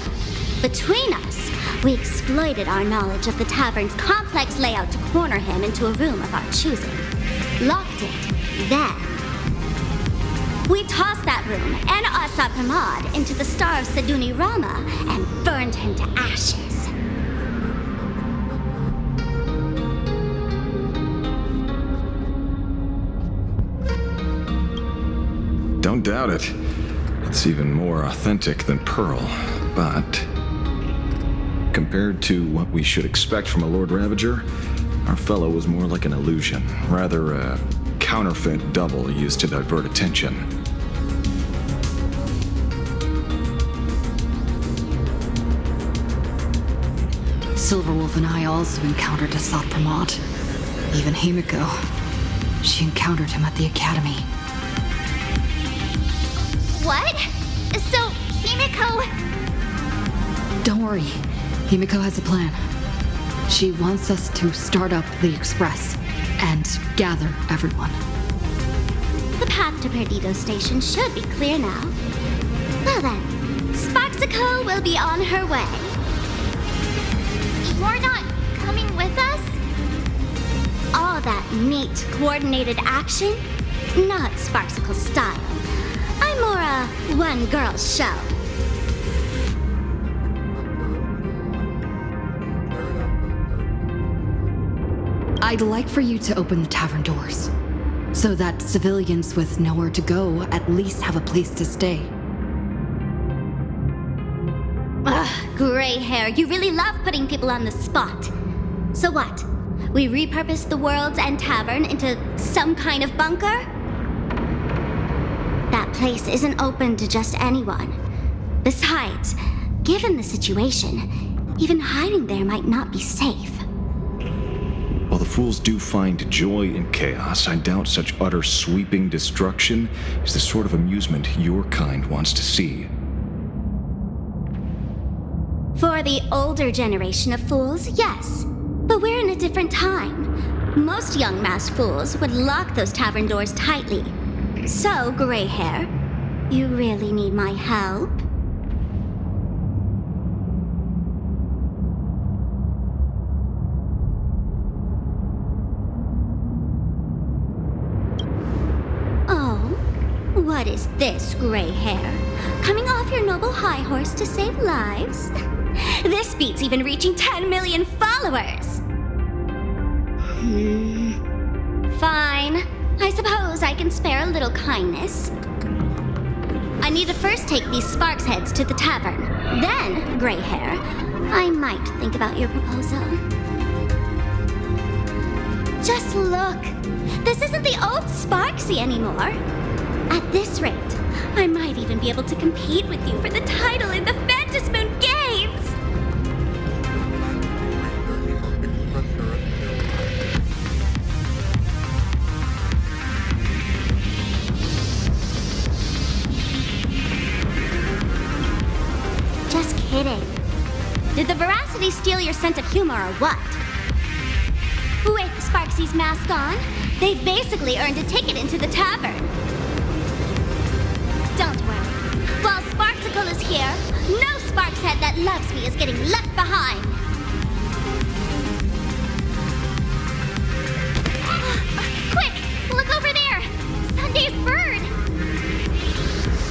Between us, we exploited our knowledge of the tavern's complex layout to corner him into a room of our choosing. Locked it. Then, we tossed that room and Asa Pramod into the star of Seduni Rama and burned him to ashes. Don't doubt it. It's even more authentic than Pearl, but compared to what we should expect from a Lord Ravager, our fellow was more like an illusion, rather a counterfeit double used to divert attention. Silverwolf and I also encountered Asad Pramod. Even Himiko. She encountered him at the academy. What? So, Himiko... Don't worry. Himiko has a plan. She wants us to start up the Express and gather everyone. The path to Perdido Station should be clear now. Well then, Sparksicle will be on her way. You're not coming with us? All that neat, coordinated action? Not Sparksicle style. I'm more a one-girl show. I'd like for you to open the tavern doors, so that civilians with nowhere to go at least have a place to stay. Ugh, gray hair, you really love putting people on the spot. So what? We repurposed the World's End Tavern into some kind of bunker? That place isn't open to just anyone. Besides, given the situation, even hiding there might not be safe. While the fools do find joy in chaos, I doubt such utter sweeping destruction is the sort of amusement your kind wants to see. For the older generation of fools, yes. But we're in a different time. Most young masked fools would lock those tavern doors tightly. So, gray hair, you really need my help? Oh, what is this, gray hair? Coming off your noble high horse to save lives? This beats even reaching 10 million followers! Fine. I suppose I can spare a little kindness. I need to first take these Sparks heads to the tavern. Then, gray hair, I might think about your proposal. Just look. This isn't the old Sparksy anymore. At this rate, I might even be able to compete with you for the title in the Fantasmoon Games! Just kidding. Did the veracity steal your sense of humor or what? With Sparksy's mask on, they've basically earned a ticket into the tavern. Don't worry. While Sparksicle is here, no Sparkshead that loves me is getting left behind. Quick! Look over there! Sunday's bird!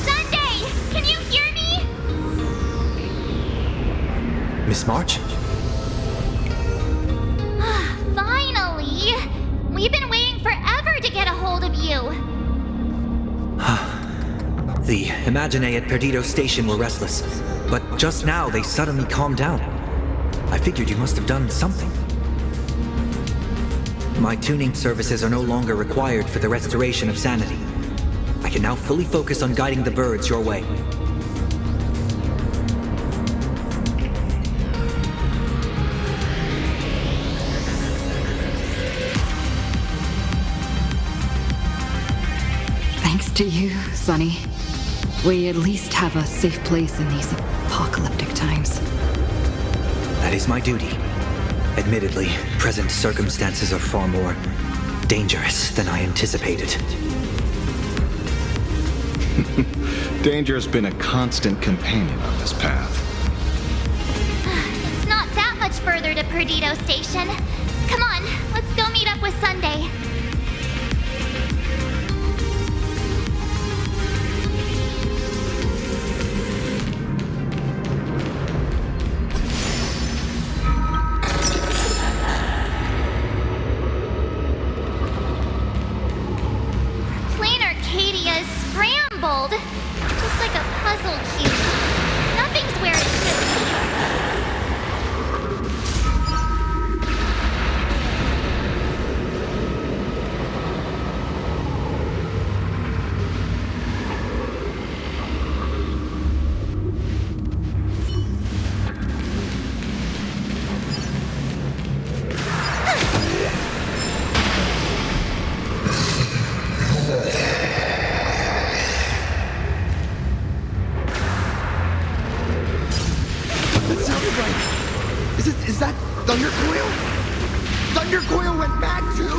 Sunday! Can you hear me? Miss March? Finally! We've been waiting forever to get a hold of you. The Imaginae at Perdido Station were restless, but just now they suddenly calmed down. I figured you must have done something. My tuning services are no longer required for the restoration of sanity. I can now fully focus on guiding the birds your way. Thanks to you, Sonny. We at least have a safe place in these apocalyptic times. That is my duty. Admittedly, present circumstances are far more dangerous than I anticipated. Danger has been a constant companion on this path. It's not that much further to Perdido Station. Come on, let's go meet up with Sunday. Planarcadia is scrambled. Just like a puzzle cube. Nothing's where it should be. That sounded right. Is that Thundercoil? Thundercoil went back too?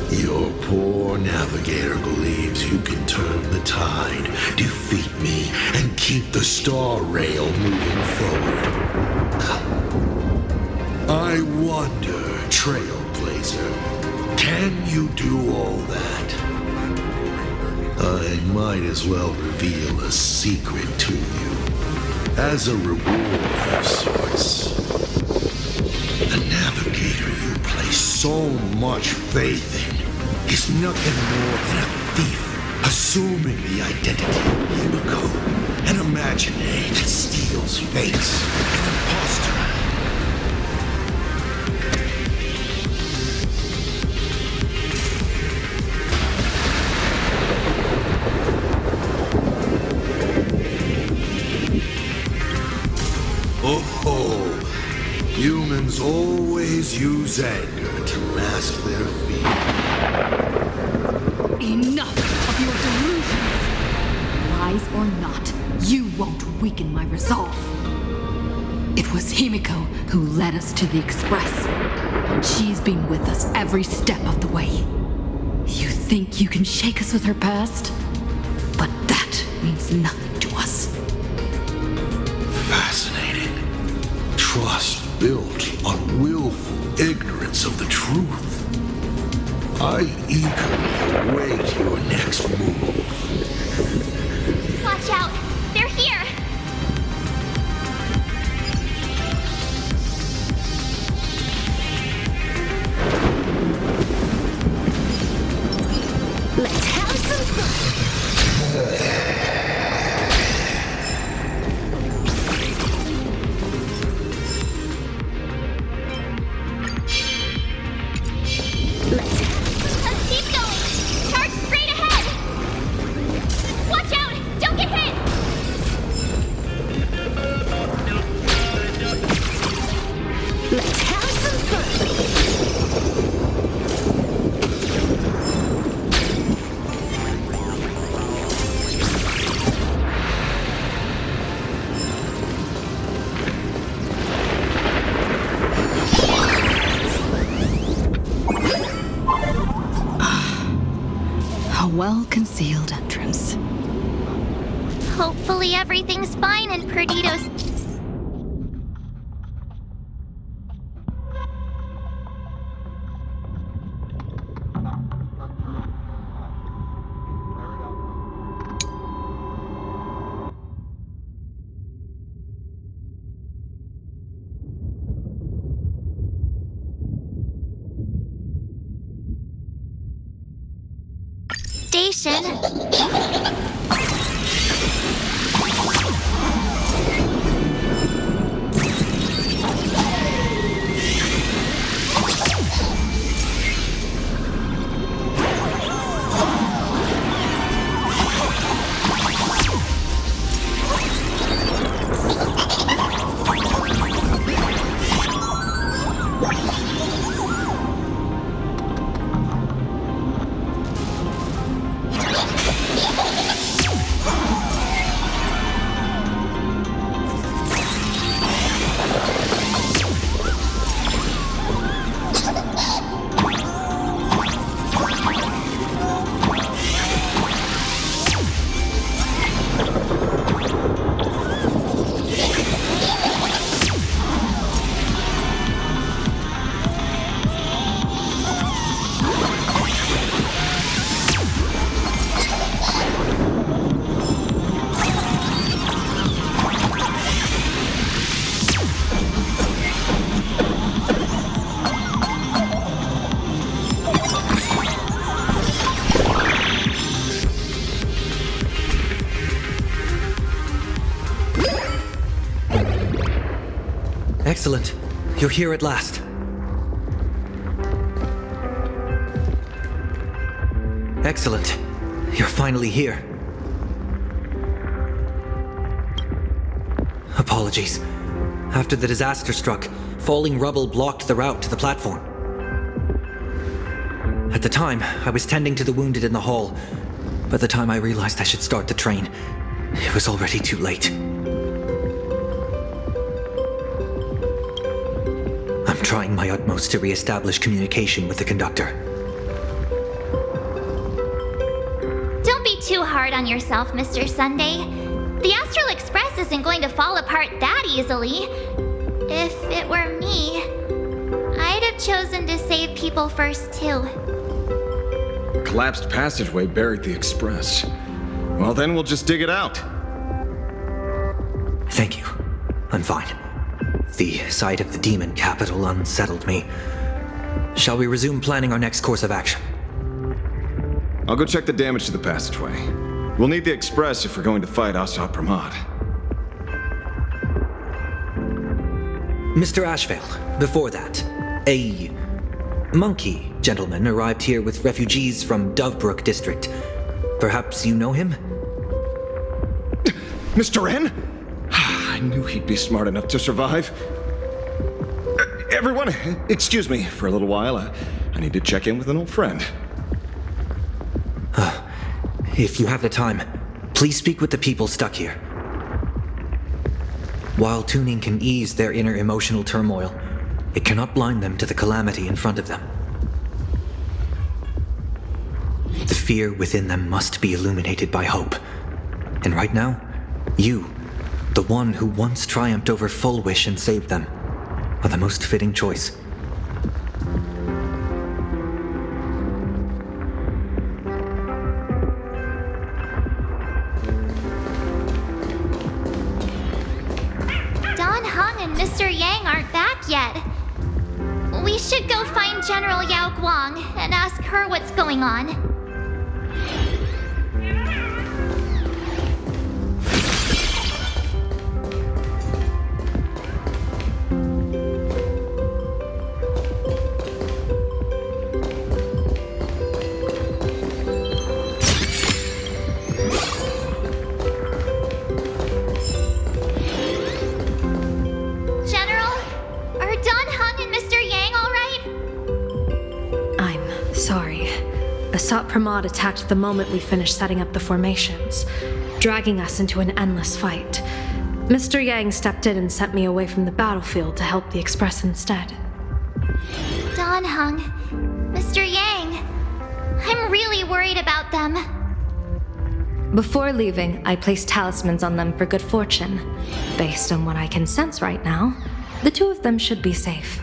Your poor navigator believes you can turn the tide, defeat me, and keep the star rail moving forward. I wonder, Trailblazer, can you do all that? I might as well reveal a secret to you, as a reward of sorts. The navigator you place so much faith in is nothing more than a thief assuming the identity of Himiko, an Imaginae that steals fates, an imposter. Oh, humans always use anger to mask their fear. Enough of your delusions! Lies or not, you won't weaken my resolve. It was Himiko who led us to the Express, and she's been with us every step of the way. You think you can shake us with her past? But that means nothing to us. Fascinating. Trust built on willful ignorance of the truth. I eagerly await your next move. Watch out! They're here! Let's have some fun! Let's keep going! Charge straight ahead! well-concealed entrance. Hopefully everything's fine in Perdito's... station. Excellent. You're here at last. Excellent. You're finally here. Apologies. After the disaster struck, falling rubble blocked the route to the platform. At the time, I was tending to the wounded in the hall. By the time I realized I should start the train, it was already too late. I'm trying my utmost to re-establish communication with the conductor. Don't be too hard on yourself, Mr. Sunday. The Astral Express isn't going to fall apart that easily. If it were me, I'd have chosen to save people first, too. A collapsed passageway buried the express. Well, then we'll just dig it out. Thank you. I'm fine. The sight of the demon capital unsettled me. Shall we resume planning our next course of action? I'll go check the damage to the passageway. We'll need the express if we're going to fight Asat Pramad. Mr. Ashvale, before that, a monkey gentleman arrived here with refugees from Dovebrook district. Perhaps you know him? Mr. N? I knew he'd be smart enough to survive. Everyone, excuse me for a little while. I need to check in with an old friend. If you have the time, please speak with the people stuck here. While tuning can ease their inner emotional turmoil, it cannot blind them to the calamity in front of them. The fear within them must be illuminated by hope. And right now, you, the one who once triumphed over Full Wish and saved them, are the most fitting choice. Don Hung and Mr. Yang aren't back yet. We should go find General Yao Guang and ask her what's going on. Asat Pramad attacked the moment we finished setting up the formations, dragging us into an endless fight. Mr. Yang stepped in and sent me away from the battlefield to help the Express instead. Don Hung, Mr. Yang, I'm really worried about them. Before leaving, I placed talismans on them for good fortune. Based on what I can sense right now, the two of them should be safe.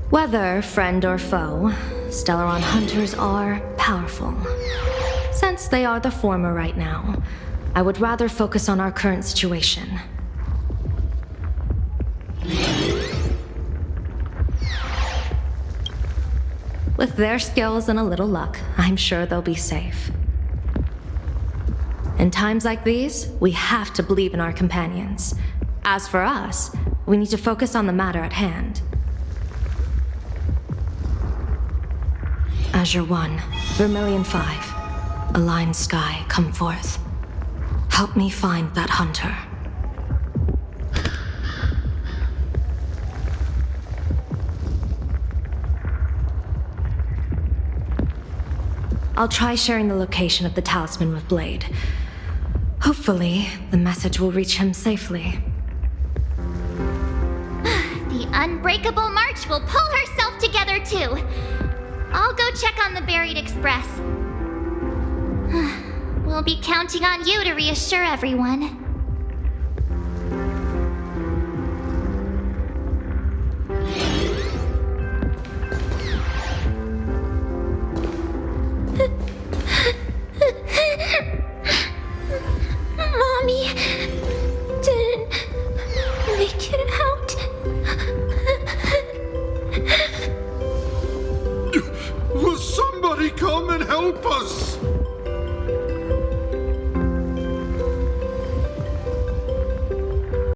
Whether friend or foe, Stellaron hunters are powerful. Since they are the former right now, I would rather focus on our current situation. With their skills and a little luck, I'm sure they'll be safe. In times like these, we have to believe in our companions. As for us, we need to focus on the matter at hand. Azure 1, Vermilion 5, Aligned Sky, come forth. Help me find that hunter. I'll try sharing the location of the talisman with Blade. Hopefully, the message will reach him safely. The Unbreakable March will pull herself together too. I'll go check on the Buried Express. We'll be counting on you to reassure everyone. Mommy didn't make it out. Will somebody come and help us?